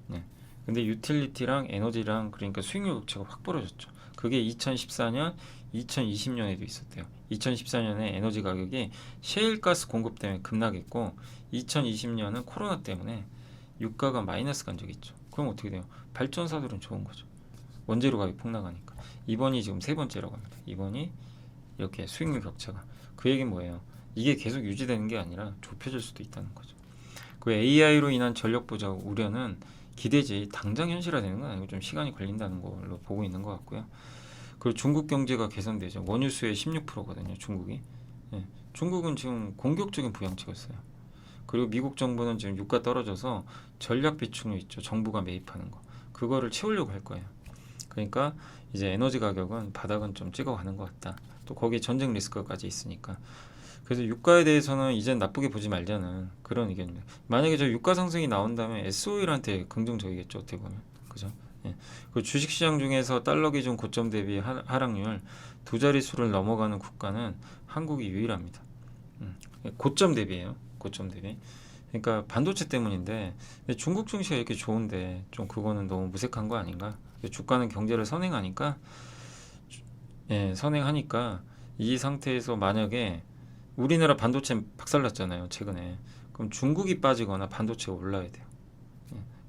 네. 근데 유틸리티랑 에너지랑 그러니까 수익률 격차가 확 벌어졌죠. 그게 2014년, 2020년에도 있었대요. 2014년에 에너지 가격이 셰일가스 공급 때문에 급락했고 2020년은 코로나 때문에 유가가 마이너스 간 적이 있죠. 그럼 어떻게 돼요? 발전사들은 좋은 거죠. 원재료 가격이 폭락하니까. 이번이 지금 세 번째라고 합니다. 이번이 이렇게 수익률 격차가. 그 얘기는 뭐예요? 이게 계속 유지되는 게 아니라 좁혀질 수도 있다는 거죠. 그 AI로 인한 전력 부족 우려는 기대지 당장 현실화되는 건 아니고 좀 시간이 걸린다는 걸로 보고 있는 것 같고요. 그리고 중국 경제가 개선되죠. 원유 수의 16%거든요. 중국이. 예. 중국은 지금 공격적인 부양책을 써요. 그리고 미국 정부는 지금 유가 떨어져서 전략 비축료 있죠. 정부가 매입하는 거. 그거를 채우려고 할 거예요. 그러니까 이제 에너지 가격은 바닥은 좀 찍어가는 것 같다. 또 거기에 전쟁 리스크까지 있으니까. 그래서 유가에 대해서는 이젠 나쁘게 보지 말자는 그런 의견입니다. 만약에 저 유가 상승이 나온다면 S-오일한테 긍정적이겠죠. 어떻게 보면. 그죠? 예. 그 주식시장 중에서 달러 기준 고점 대비 하락률 두 자릿수를 넘어가는 국가는 한국이 유일합니다. 고점 대비예요. 고점 대비. 그러니까 반도체 때문인데 중국 증시가 이렇게 좋은데 좀 그거는 너무 무색한 거 아닌가? 주가는 경제를 선행하니까 선행하니까 이 상태에서 만약에 우리나라 반도체 박살났잖아요. 최근에. 그럼 중국이 빠지거나 반도체가 올라야 돼요.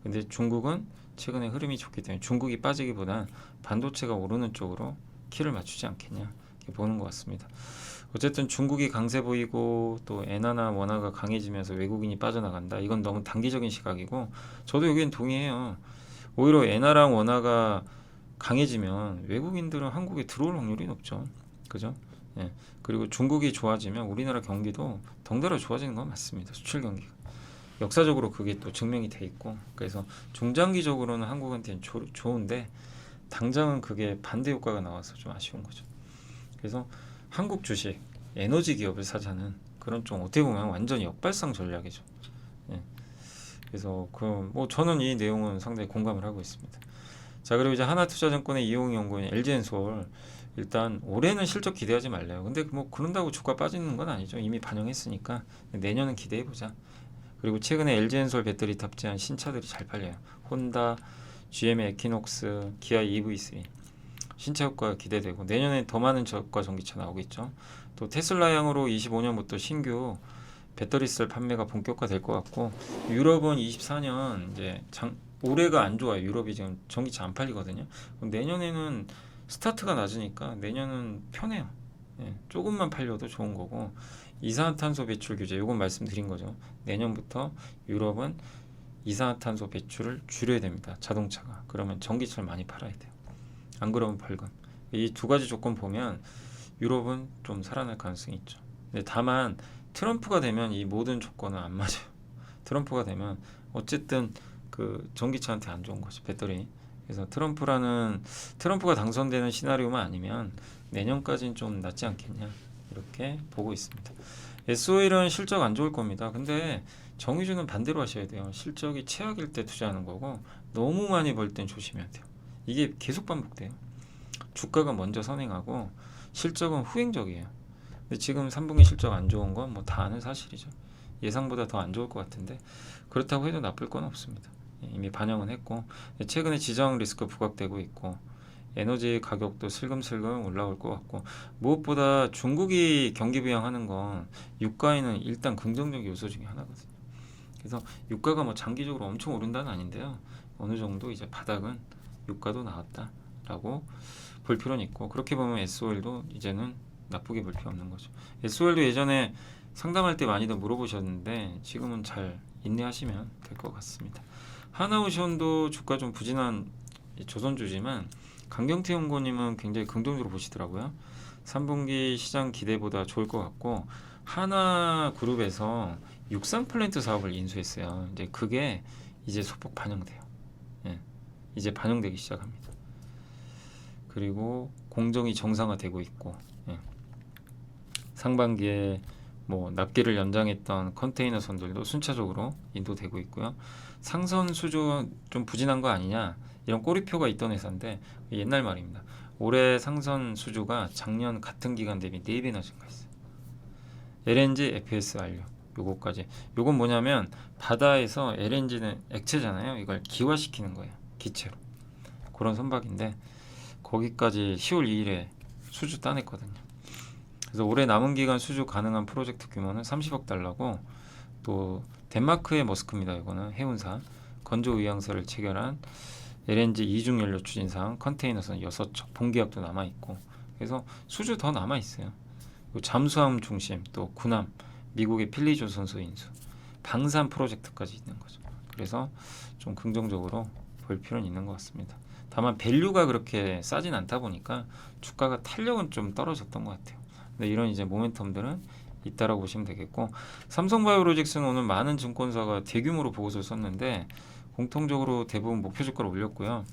근데 중국은 최근에 흐름이 좋기 때문에 중국이 빠지기보단 반도체가 오르는 쪽으로 키를 맞추지 않겠냐 이렇게 보는 것 같습니다. 어쨌든 중국이 강세 보이고 또 엔화나 원화가 강해지면서 외국인이 빠져나간다. 이건 너무 단기적인 시각이고 저도 여기는 동의해요. 오히려 엔화랑 원화가 강해지면 외국인들은 한국에 들어올 확률이 높죠. 그죠? 예. 그리고 중국이 좋아지면 우리나라 경기도 덩달아 좋아지는 건 맞습니다. 수출 경기가. 역사적으로 그게 또 증명이 돼 있고 그래서 중장기적으로는 한국한테는 좋은데 당장은 그게 반대 효과가 나와서 좀 아쉬운 거죠. 그래서 한국 주식, 에너지 기업을 사자는 그런 좀 어떻게 보면 완전히 역발상 전략이죠. 예. 그래서 뭐 저는 이 내용은 상당히 공감을 하고 있습니다. 자, 그리고 이제 하나투자증권의 이용 연구원 LG엔솔 일단 올해는 실적 기대하지 말래요. 근데 뭐 그런다고 주가 빠지는 건 아니죠. 이미 반영했으니까 내년은 기대해 보자. 그리고 최근에 LG엔솔 배터리 탑재한 신차들이 잘 팔려요. 혼다, GM의 에키녹스, 기아 EV3 신차 효과가 기대되고 내년에 더 많은 저가 전기차 나오겠죠. 또 테슬라향으로 25년부터 신규 배터리셀 판매가 본격화될 것 같고 유럽은 24년 이제 올해가 안 좋아요. 유럽이 지금 전기차 안 팔리거든요. 그럼 내년에는 스타트가 낮으니까 내년은 편해요. 예, 조금만 팔려도 좋은 거고 이산화탄소 배출 규제 이건 말씀드린 거죠. 내년부터 유럽은 이산화탄소 배출을 줄여야 됩니다. 자동차가. 그러면 전기차를 많이 팔아야 돼요. 안 그러면 벌금. 이 두 가지 조건 보면 유럽은 좀 살아날 가능성이 있죠. 근데 다만 트럼프가 되면 이 모든 조건은 안 맞아요. 트럼프가 되면 어쨌든 그 전기차한테 안 좋은 거죠. 배터리. 그래서 트럼프가 당선되는 시나리오만 아니면 내년까지는 좀 낫지 않겠냐 이렇게 보고 있습니다. S-오일은 실적 안 좋을 겁니다. 근데 정유주는 반대로 하셔야 돼요. 실적이 최악일 때 투자하는 거고 너무 많이 벌 땐 조심해야 돼요. 이게 계속 반복돼요. 주가가 먼저 선행하고 실적은 후행적이에요. 근데 지금 3분기 실적 안 좋은 건 뭐 다 아는 사실이죠. 예상보다 더 안 좋을 것 같은데 그렇다고 해도 나쁠 건 없습니다. 이미 반영은 했고 최근에 지정 리스크 부각되고 있고 에너지 가격도 슬금슬금 올라올 것 같고 무엇보다 중국이 경기 부양하는 건 유가에는 일단 긍정적 요소 중에 하나거든요. 그래서 유가가 뭐 장기적으로 엄청 오른다는 아닌데요. 어느 정도 이제 바닥은 유가도 나왔다라고 볼 필요는 있고 그렇게 보면 S-오일도 이제는 나쁘게 볼 필요 없는 거죠. S-오일도 예전에 상담할 때 많이들 물어보셨는데 지금은 잘 인내하시면 될 것 같습니다. 하나오션도 주가 좀 부진한 조선주지만 강경태 연구원님은 굉장히 긍정적으로 보시더라고요. 3분기 시장 기대보다 좋을 것 같고 하나그룹에서 육상 플랜트 사업을 인수했어요. 이제 그게 이제 소폭 반영돼요. 예, 이제 반영되기 시작합니다. 그리고 공정이 정상화되고 있고 상반기에 뭐 납기를 연장했던 컨테이너 선들도 순차적으로 인도되고 있고요. 상선 수조 좀 부진한 거 아니냐 이런 꼬리표가 있던 회사인데 옛날 말입니다. 올해 상선 수주가 작년 같은 기간 대비 4배나 증가했어요. LNG, FSRU 요거까지. 요건 뭐냐면 바다에서 LNG는 액체잖아요. 이걸 기화시키는 거예요. 기체로 그런 선박인데 거기까지 10월 2일에 수주 따냈거든요. 그래서 올해 남은 기간 수주 가능한 프로젝트 규모는 30억 달러고 또 덴마크의 머스크입니다. 이거는 해운사 건조 의향서를 체결한 LNG 이중 연료 추진상 컨테이너선 6척 본계약도 남아 있고 그래서 수주 더 남아 있어요. 잠수함 중심 또 군함 미국의 필리조선소 인수 방산 프로젝트까지 있는 거죠. 그래서 좀 긍정적으로 볼 필요는 있는 것 같습니다. 다만 밸류가 그렇게 싸진 않다 보니까 주가가 탄력은 좀 떨어졌던 것 같아요. 근데 이런 이제 모멘텀들은 있다라고 보시면 되겠고 삼성바이오로직스는 오늘 많은 증권사가 대규모로 보고서를 썼는데 공통적으로 대부분 목표 주가를 올렸고요.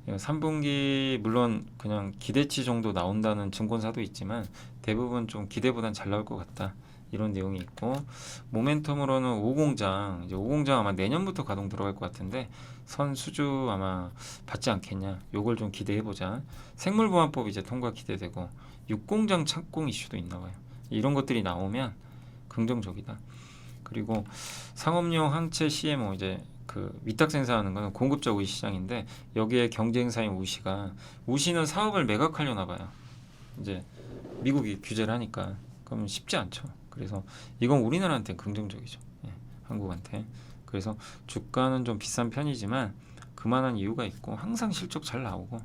3분기 물론 그냥 기대치 정도 나온다는 증권사도 있지만 대부분 좀 기대보단 잘 나올 것 같다. 이런 내용이 있고 모멘텀으로는 5공장 이제 5공장 아마 내년부터 가동 들어갈 것 같은데 선 수주 아마 받지 않겠냐. 요걸 좀 기대해 보자. 생물보안법 이제 통과 기대되고 6공장 착공 이슈도 있나 봐요. 이런 것들이 나오면 긍정적이다. 그리고 상업용 항체 CMO 이제 그 위탁 생산하는 거는 공급자 우위 시장인데 여기에 경쟁사인 우시는 사업을 매각하려나 봐요. 이제 미국이 규제를 하니까 그러면 쉽지 않죠. 그래서 이건 우리나라한테 긍정적이죠. 한국한테. 그래서 주가는 좀 비싼 편이지만 그만한 이유가 있고 항상 실적 잘 나오고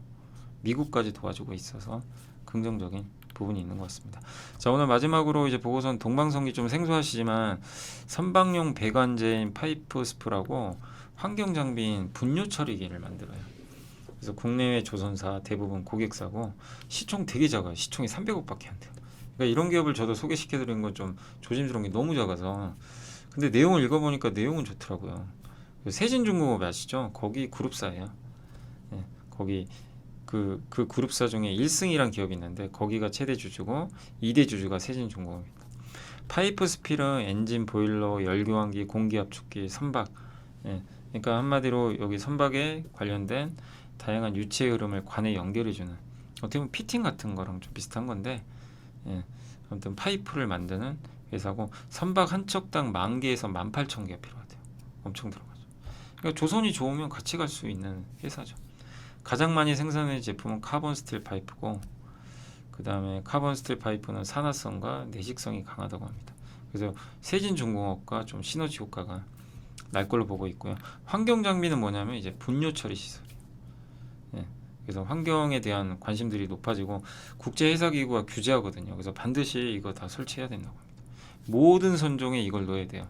미국까지 도와주고 있어서 긍정적인 부분이 있는 것 같습니다. 자, 오늘 마지막으로 이제 보고서는 동방성기 좀 생소하시지만 선박용 배관제인 파이프 스프라고 환경 장비인 분뇨 처리기를 만들어요. 그래서 국내외 조선사 대부분 고객사고 시총 되게 작아요. 시총이 300억밖에 안 돼요. 그러니까 이런 기업을 저도 소개시켜드리는 건 좀 조심스러운 게 너무 작아서 근데 내용을 읽어보니까 내용은 좋더라고요. 세진중공업 아시죠? 거기 그룹사예요. 거기 그 그룹사 중에 1승이란 기업이 있는데 거기가 최대 주주고 2대 주주가 세진중공업입니다. 파이프 스피르, 엔진, 보일러, 열교환기, 공기압축기, 선박. 그러니까 한마디로 여기 선박에 관련된 다양한 유체 흐름을 관에 연결해주는 어떻게 보면 피팅 같은 거랑 좀 비슷한 건데 아무튼 파이프를 만드는 회사고 선박 한 척당 10,000개에서 18,000개가 필요하대요. 엄청 들어가죠. 그러니까 조선이 좋으면 같이 갈 수 있는 회사죠. 가장 많이 생산하는 제품은 카본 스틸 파이프고 그 다음에 카본 스틸 파이프는 산화성과 내식성이 강하다고 합니다. 그래서 세진중공업과 좀 시너지 효과가 날 걸로 보고 있고요. 환경 장비는 뭐냐면 이제 분뇨 처리 시설이에요. 그래서 환경에 대한 관심들이 높아지고 국제해사기구가 규제하거든요. 그래서 반드시 이거 다 설치해야 된다고 합니다. 모든 선종에 이걸 넣어야 돼요.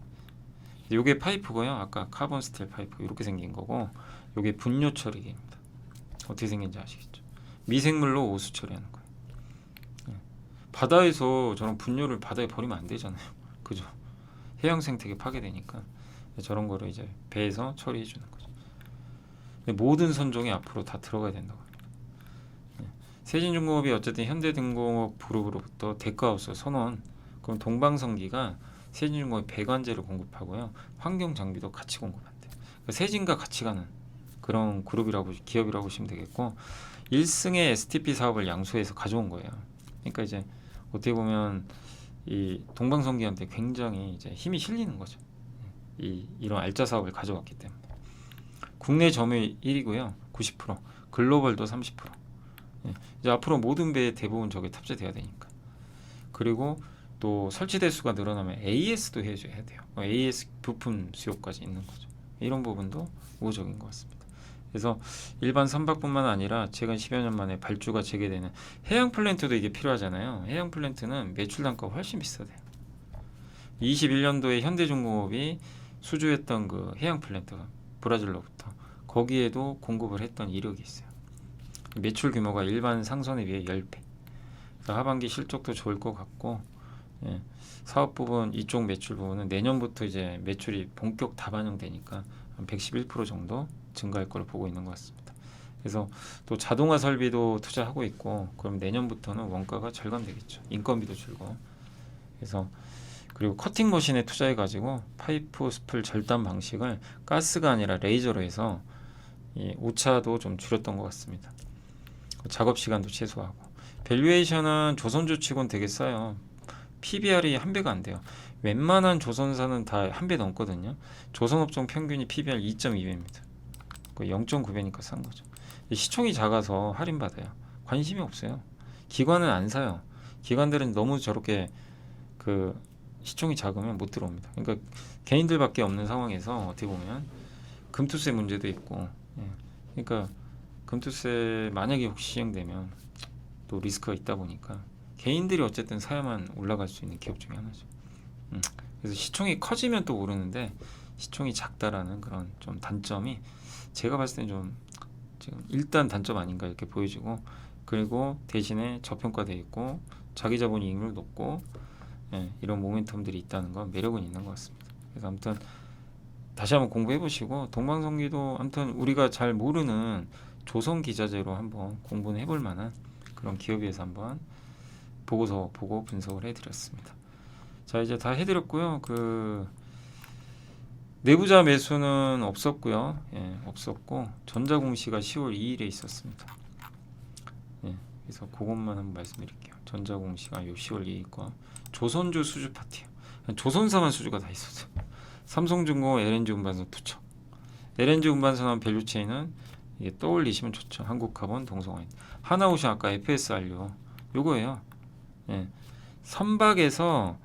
이게 파이프고요. 아까 카본 스틸 파이프 이렇게 생긴 거고 이게 분뇨 처리기입니다. 어떻게 생긴지 아시겠죠? 미생물로 오수 처리하는 거예요. 바다에서 저런 분뇨를 바다에 버리면 안 되잖아요. 그죠? 해양 생태계 파괴되니까 저런 거를 이제 배에서 처리해 주는 거죠. 모든 선종이 앞으로 다 들어가야 된다고 합니다. 세진중공업이 어쨌든 현대중공업 그룹으로부터 데크하우스 선원 그럼 동방성기가 세진중공업이 배관제를 공급하고요. 환경 장비도 같이 공급한대요. 그러니까 세진과 같이 가는 그런 기업이라고 보시면 되겠고 1승의 STP 사업을 양수해서 가져온 거예요. 그러니까 이제 어떻게 보면 이 동방성기한테 굉장히 이제 힘이 실리는 거죠. 이런 알짜 사업을 가져왔기 때문에 국내 점유율 1위고요. 90% 글로벌도 30%. 이제 앞으로 모든 배에 대부분 저게 탑재돼야 되니까. 그리고 또 설치 대수가 늘어나면 AS도 해줘야 돼요. AS 부품 수요까지 있는 거죠. 이런 부분도 우호적인 것 같습니다. 그래서 일반 선박뿐만 아니라 최근 10여 년 만에 발주가 재개되는 해양 플랜트도 이게 필요하잖아요. 해양 플랜트는 매출 단가가 훨씬 비싸대요. 21년도에 현대중공업이 수주했던 그 해양 플랜트가 브라질로부터 거기에도 공급을 했던 이력이 있어요. 매출 규모가 일반 상선에 비해 10배. 그래서 하반기 실적도 좋을 것 같고 사업 부분 이쪽 매출 부분은 내년부터 이제 매출이 본격 다 반영되니까 한 111% 정도 증가할 걸로 보고 있는 것 같습니다. 그래서 또 자동화 설비도 투자하고 있고 그럼 내년부터는 원가가 절감되겠죠. 인건비도 줄고. 그래서 그리고 커팅 머신에 투자해 가지고 파이프 스풀 절단 방식을 가스가 아니라 레이저로 해서 이 오차도 좀 줄였던 것 같습니다. 작업 시간도 최소화하고 밸류에이션은 조선주 치고는 되게 싸요. PBR이 1배가 안 돼요. 웬만한 조선사는 다 1배 넘거든요. 조선업종 평균이 PBR 2.2배입니다. 거의 0.9배니까 싼 거죠. 시총이 작아서 할인받아요. 관심이 없어요. 기관은 안 사요. 기관들은 너무 저렇게 그 시총이 작으면 못 들어옵니다. 그러니까 개인들밖에 없는 상황에서 어떻게 보면 금투세 문제도 있고, 그러니까 금투세 만약에 혹시 시행되면 또 리스크가 있다 보니까 개인들이 어쨌든 사야만 올라갈 수 있는 기업 중에 하나죠. 그래서 시총이 커지면 또 오르는데 시총이 작다라는 그런 좀 단점이 제가 봤을 때는 좀 지금 일단 단점 아닌가 이렇게 보여지고, 그리고 대신에 저평가돼 있고 자기 자본 이익률 높고 이런 모멘텀들이 있다는 건 매력은 있는 것 같습니다. 그래서 아무튼 다시 한번 공부해 보시고, 동방성기도 아무튼 우리가 잘 모르는 조선 기자재로 한번 공부는 해볼 만한 그런 기업에서 한번 보고서 보고 분석을 해드렸습니다. 자, 이제 다 해드렸고요. 그 내부자 매수는 없었고요. 없었고 전자공시가 10월 2일에 있었습니다. 그래서 그것만 한번 말씀드릴게요. 전자공시가 요 10월 2일과 조선주 수주 파티요. 조선사만 수주가 다 있었어요. 삼성중공업, LNG 운반선 투척. LNG 운반선한 밸류체인은 이게 떠올리시면 좋죠. 한국카본, 동성화인. 하나오션 아까 FSR요. 요거예요. 선박에서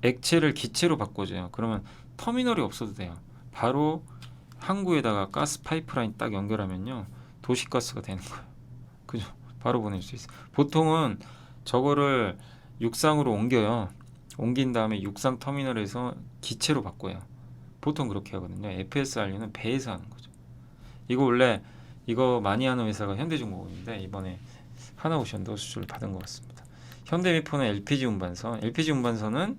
액체를 기체로 바꿔줘요. 그러면 터미널이 없어도 돼요. 바로 항구에다가 가스 파이프라인 딱 연결하면요, 도시가스가 되는 거예요. 그죠? 바로 보낼 수 있어요. 보통은 저거를 육상으로 옮겨요. 옮긴 다음에 육상 터미널에서 기체로 바꿔요. 보통 그렇게 하거든요. FSRU는 배에서 하는 거죠. 이거 원래 이거 많이 하는 회사가 현대중공업인데 이번에 하나오션도 수주를 받은 것 같습니다. 현대미포는 LPG 운반선은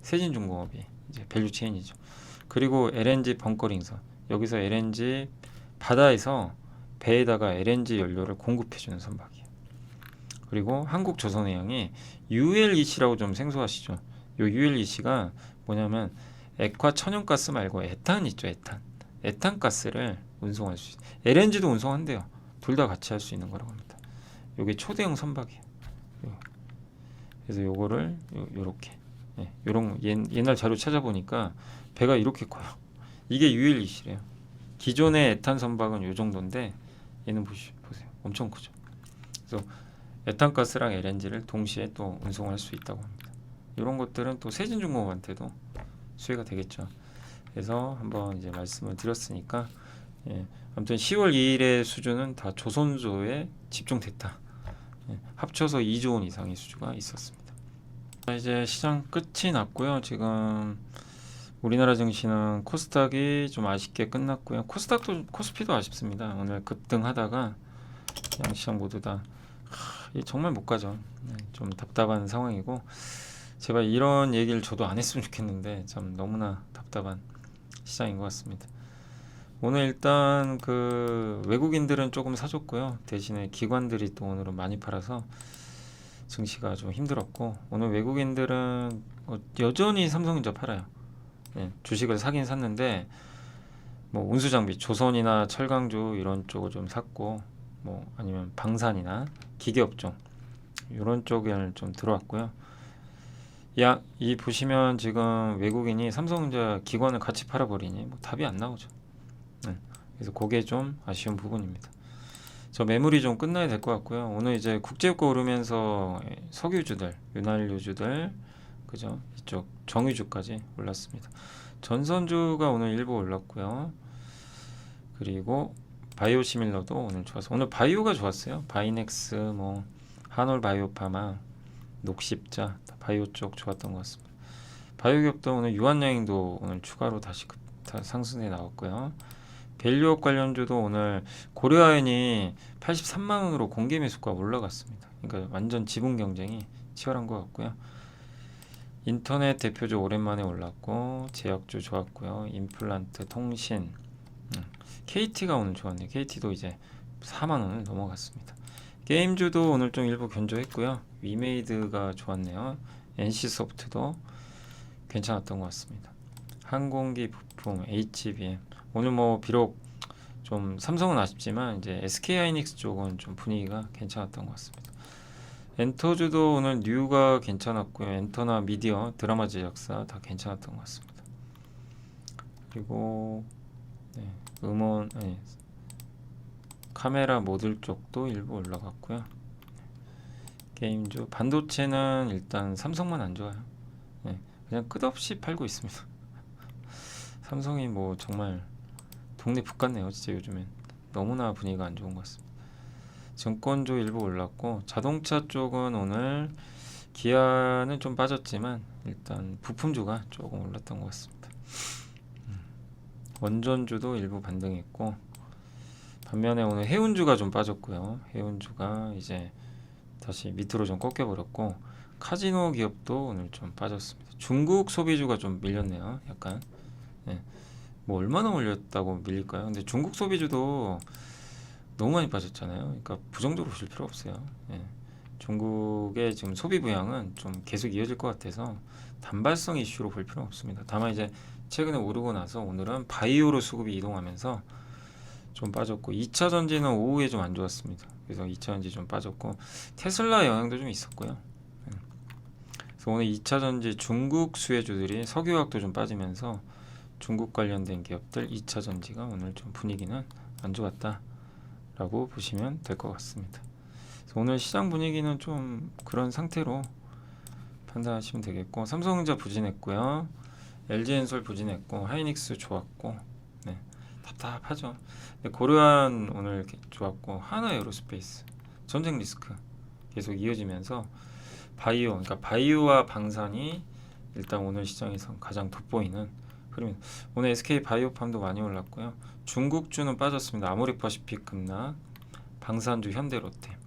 세진중공업이 이제 밸류체인이죠. 그리고 LNG 벙커링선, 여기서 LNG 바다에서 배에다가 LNG 연료를 공급해주는 선박이에요. 그리고 한국조선해양이 ULEC라고 좀 생소하시죠? 요 ULEC가 뭐냐면 액화 천연가스 말고 에탄 있죠, 에탄 가스를 운송할 수 있어요. LNG도 운송한대요. 둘 다 같이 할 수 있는 거라고 합니다. 요게 초대형 선박이에요. 그래서 요거를 요렇게 요런 옛날 자료 찾아보니까 배가 이렇게 커요. 이게 ULEC래요. 기존의 에탄 선박은 요 정도인데 얘는 보세요. 엄청 크죠. 그래서 에탄가스랑 LNG를 동시에 또 운송할 수 있다고 합니다. 이런 것들은 또 세진중공업한테도 수혜가 되겠죠. 그래서 한번 이제 말씀을 드렸으니까, 아무튼 10월 2일의 수주는 다 조선조에 집중됐다. 합쳐서 2조 원 이상의 수주가 있었습니다. 자, 이제 시장 끝이 났고요. 지금 우리나라 증시는 코스닥이 좀 아쉽게 끝났고요. 코스피도 아쉽습니다. 오늘 급등하다가 양시장 모두 다 정말 못 가죠. 좀 답답한 상황이고, 제발 이런 얘기를 저도 안 했으면 좋겠는데 참 너무나 답답한 시장인 것 같습니다. 오늘 일단 그 외국인들은 조금 사줬고요. 대신에 기관들이 또 오늘은 많이 팔아서 증시가 좀 힘들었고, 오늘 외국인들은 여전히 삼성전자 팔아요. 주식을 사긴 샀는데 뭐 운수장비, 조선이나 철강주 이런 쪽을 좀 샀고, 뭐 아니면 방산이나 기계업종 이런 쪽에 좀 들어왔고요. 이 보시면 지금 외국인이 삼성전자 기관을 같이 팔아버리니 뭐 답이 안 나오죠. 그래서 그게 좀 아쉬운 부분입니다. 저 매물이 좀 끝나야 될 것 같고요. 오늘 이제 국제유가 오르면서 석유주들, 윤활유주들, 그죠? 이쪽 정유주까지 올랐습니다. 전선주가 오늘 일부 올랐고요. 그리고 바이오시밀러도 오늘 좋았어요. 오늘 바이오가 좋았어요. 바이넥스, 뭐 한올바이오파마, 녹십자, 바이오 쪽 좋았던 것 같습니다. 바이오기업도 오늘 유한양행도 오늘 추가로 다시 상승해 나왔고요. 밸류업 관련주도 오늘 고려아연이 83만 원으로 공개 매수가 올라갔습니다. 그러니까 완전 지분 경쟁이 치열한 것 같고요. 인터넷 대표주 오랜만에 올랐고, 제약주 좋았고요. 임플란트, 통신, KT가 오늘 좋았네요. KT도 이제 4만 원을 넘어갔습니다. 게임주도 오늘 좀 일부 견조했고요. 위메이드가 좋았네요. NC소프트도 괜찮았던 것 같습니다. 항공기 부품, HBM 오늘 뭐 비록 좀 삼성은 아쉽지만 이제 SK하이닉스 쪽은 좀 분위기가 괜찮았던 것 같습니다. 엔터주도 오늘 뉴가 괜찮았고요. 엔터나 미디어, 드라마 제작사 다 괜찮았던 것 같습니다. 그리고 음원 카메라 모듈 쪽도 일부 올라갔고요. 게임주 반도체는 일단 삼성만 안 좋아요. 그냥 끝없이 팔고 있습니다. 삼성이 뭐 정말 동네 북 같네요. 진짜 요즘엔 너무나 분위기가 안 좋은 것 같습니다. 증권주 일부 올랐고 자동차 쪽은 오늘 기아는 좀 빠졌지만 일단 부품주가 조금 올랐던 것 같습니다. 원전주도 일부 반등했고 반면에 오늘 해운주가 좀 빠졌고요. 해운주가 이제 다시 밑으로 좀 꺾여 버렸고 카지노 기업도 오늘 좀 빠졌습니다. 중국 소비주가 좀 밀렸네요. 약간 뭐 얼마나 올렸다고 밀릴까요? 근데 중국 소비주도 너무 많이 빠졌잖아요. 그러니까 부정적으로 보실 필요 없어요. 중국의 지금 소비 부양은 좀 계속 이어질 것 같아서 단발성 이슈로 볼 필요는 없습니다. 다만 이제 최근에 오르고 나서 오늘은 바이오로 수급이 이동하면서 좀 빠졌고 2차 전지는 오후에 좀 안 좋았습니다. 그래서 2차 전지 좀 빠졌고 테슬라 영향도 좀 있었고요. 그래서 오늘 2차 전지 중국 수혜주들이 석유화학도 좀 빠지면서 중국 관련된 기업들 2차 전지가 오늘 좀 분위기는 안 좋았다라고 보시면 될 것 같습니다. 그래서 오늘 시장 분위기는 좀 그런 상태로 판단하시면 되겠고 삼성전자 부진했고요. LG엔솔 부진했고 하이닉스 좋았고 답답하죠. 고려한 오늘 이렇게 좋았고 하나에어로스페이스 전쟁 리스크 계속 이어지면서 바이오 그러니까 바이오와 방산이 일단 오늘 시장에서 가장 돋보이는 흐름. 오늘 SK 바이오팜도 많이 올랐고요. 중국주는 빠졌습니다. 아모레퍼시픽 급락, 방산주 현대로테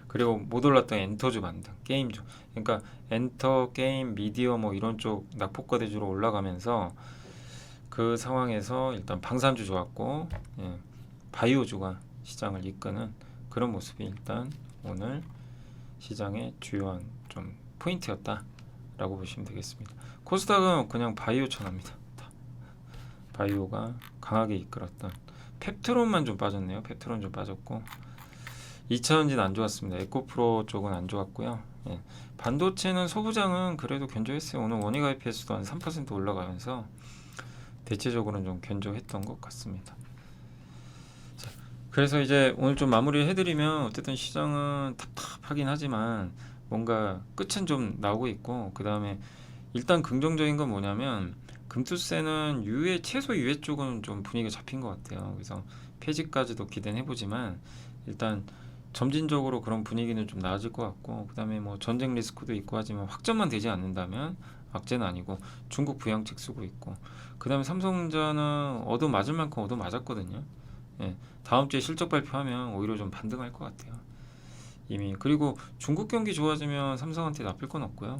그리고 못 올랐던 엔터주 반등, 게임주. 그러니까 엔터, 게임, 미디어 뭐 이런 쪽 낙폭과대주로 올라가면서 그 상황에서 일단 방산주 좋았고 바이오주가 시장을 이끄는 그런 모습이 일단 오늘 시장의 주요한 좀 포인트였다라고 보시면 되겠습니다. 코스닥은 그냥 바이오 천합니다. 바이오가 강하게 이끌었던 펩트론만 좀 빠졌네요. 펩트론 좀 빠졌고 2차전지는 안 좋았습니다. 에코프로 쪽은 안 좋았고요. 반도체는 소부장은 그래도 견조했어요. 오늘 원익 IPS도 한 3% 올라가면서 대체적으로는 좀 견조했던 것 같습니다. 자, 그래서 이제 오늘 좀 마무리 해드리면 어쨌든 시장은 답답하긴 하지만 뭔가 끝은 좀 나오고 있고 그 다음에 일단 긍정적인 건 뭐냐면 금투세는 최소 유예 쪽은 좀 분위기가 잡힌 것 같아요. 그래서 폐지까지도 기대는 해보지만 일단 점진적으로 그런 분위기는 좀 나아질 것 같고 그 다음에 뭐 전쟁 리스크도 있고 하지만 확정만 되지 않는다면 악재는 아니고 중국 부양책 쓰고 있고 그 다음에 삼성전자는 얻어 맞을 만큼 얻어 맞았거든요. 다음 주에 실적 발표하면 오히려 좀 반등할 것 같아요. 이미 그리고 중국 경기 좋아지면 삼성한테 나쁠 건 없고요.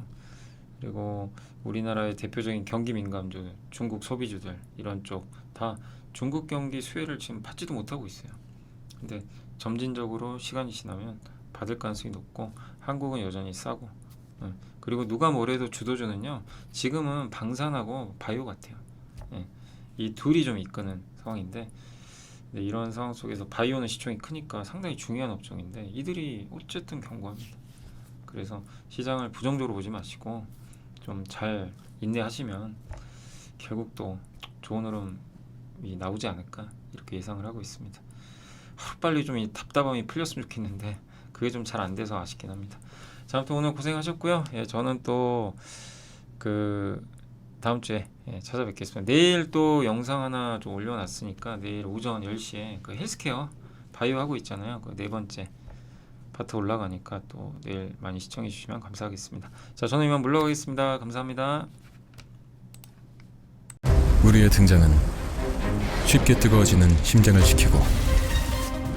그리고 우리나라의 대표적인 경기 민감주, 중국 소비주들 이런 쪽 다 중국 경기 수혜를 지금 받지도 못하고 있어요. 근데 점진적으로 시간이 지나면 받을 가능성이 높고 한국은 여전히 싸고 그리고 누가 뭐래도 주도주는요 지금은 방산하고 바이오 같아요. 이 둘이 좀 이끄는 상황인데 이런 상황 속에서 바이오는 시총이 크니까 상당히 중요한 업종인데 이들이 어쨌든 견고합니다. 그래서 시장을 부정적으로 보지 마시고 좀 잘 인내하시면 결국 또 좋은 흐름이 나오지 않을까 이렇게 예상을 하고 있습니다. 하루빨리 좀 이 답답함이 풀렸으면 좋겠는데 그게 좀 잘 안 돼서 아쉽긴 합니다. 자, 아무튼 오늘 고생하셨고요. 저는 또 그 다음 주에 찾아뵙겠습니다. 내일 또 영상 하나 좀 올려놨으니까 내일 오전 10시에 그 헬스케어 바이오 하고 있잖아요. 그 네 번째 파트 올라가니까 또 내일 많이 시청해 주시면 감사하겠습니다. 자, 저는 이만 물러가겠습니다. 감사합니다. 우리의 등장은 쉽게 뜨거워지는 심장을 지키고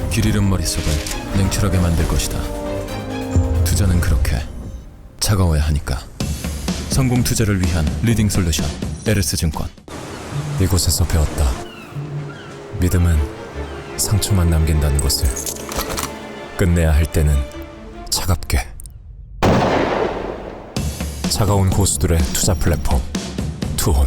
길 잃은 머릿속을 냉철하게 만들 것이다. 투자는 그렇게 차가워야 하니까. 성공 투자를 위한 리딩 솔루션 에르스증권. 이곳에서 배웠다. 믿음은 상처만 남긴다는 것을. 끝내야 할 때는 차갑게. 차가운 고수들의 투자 플랫폼 투혼.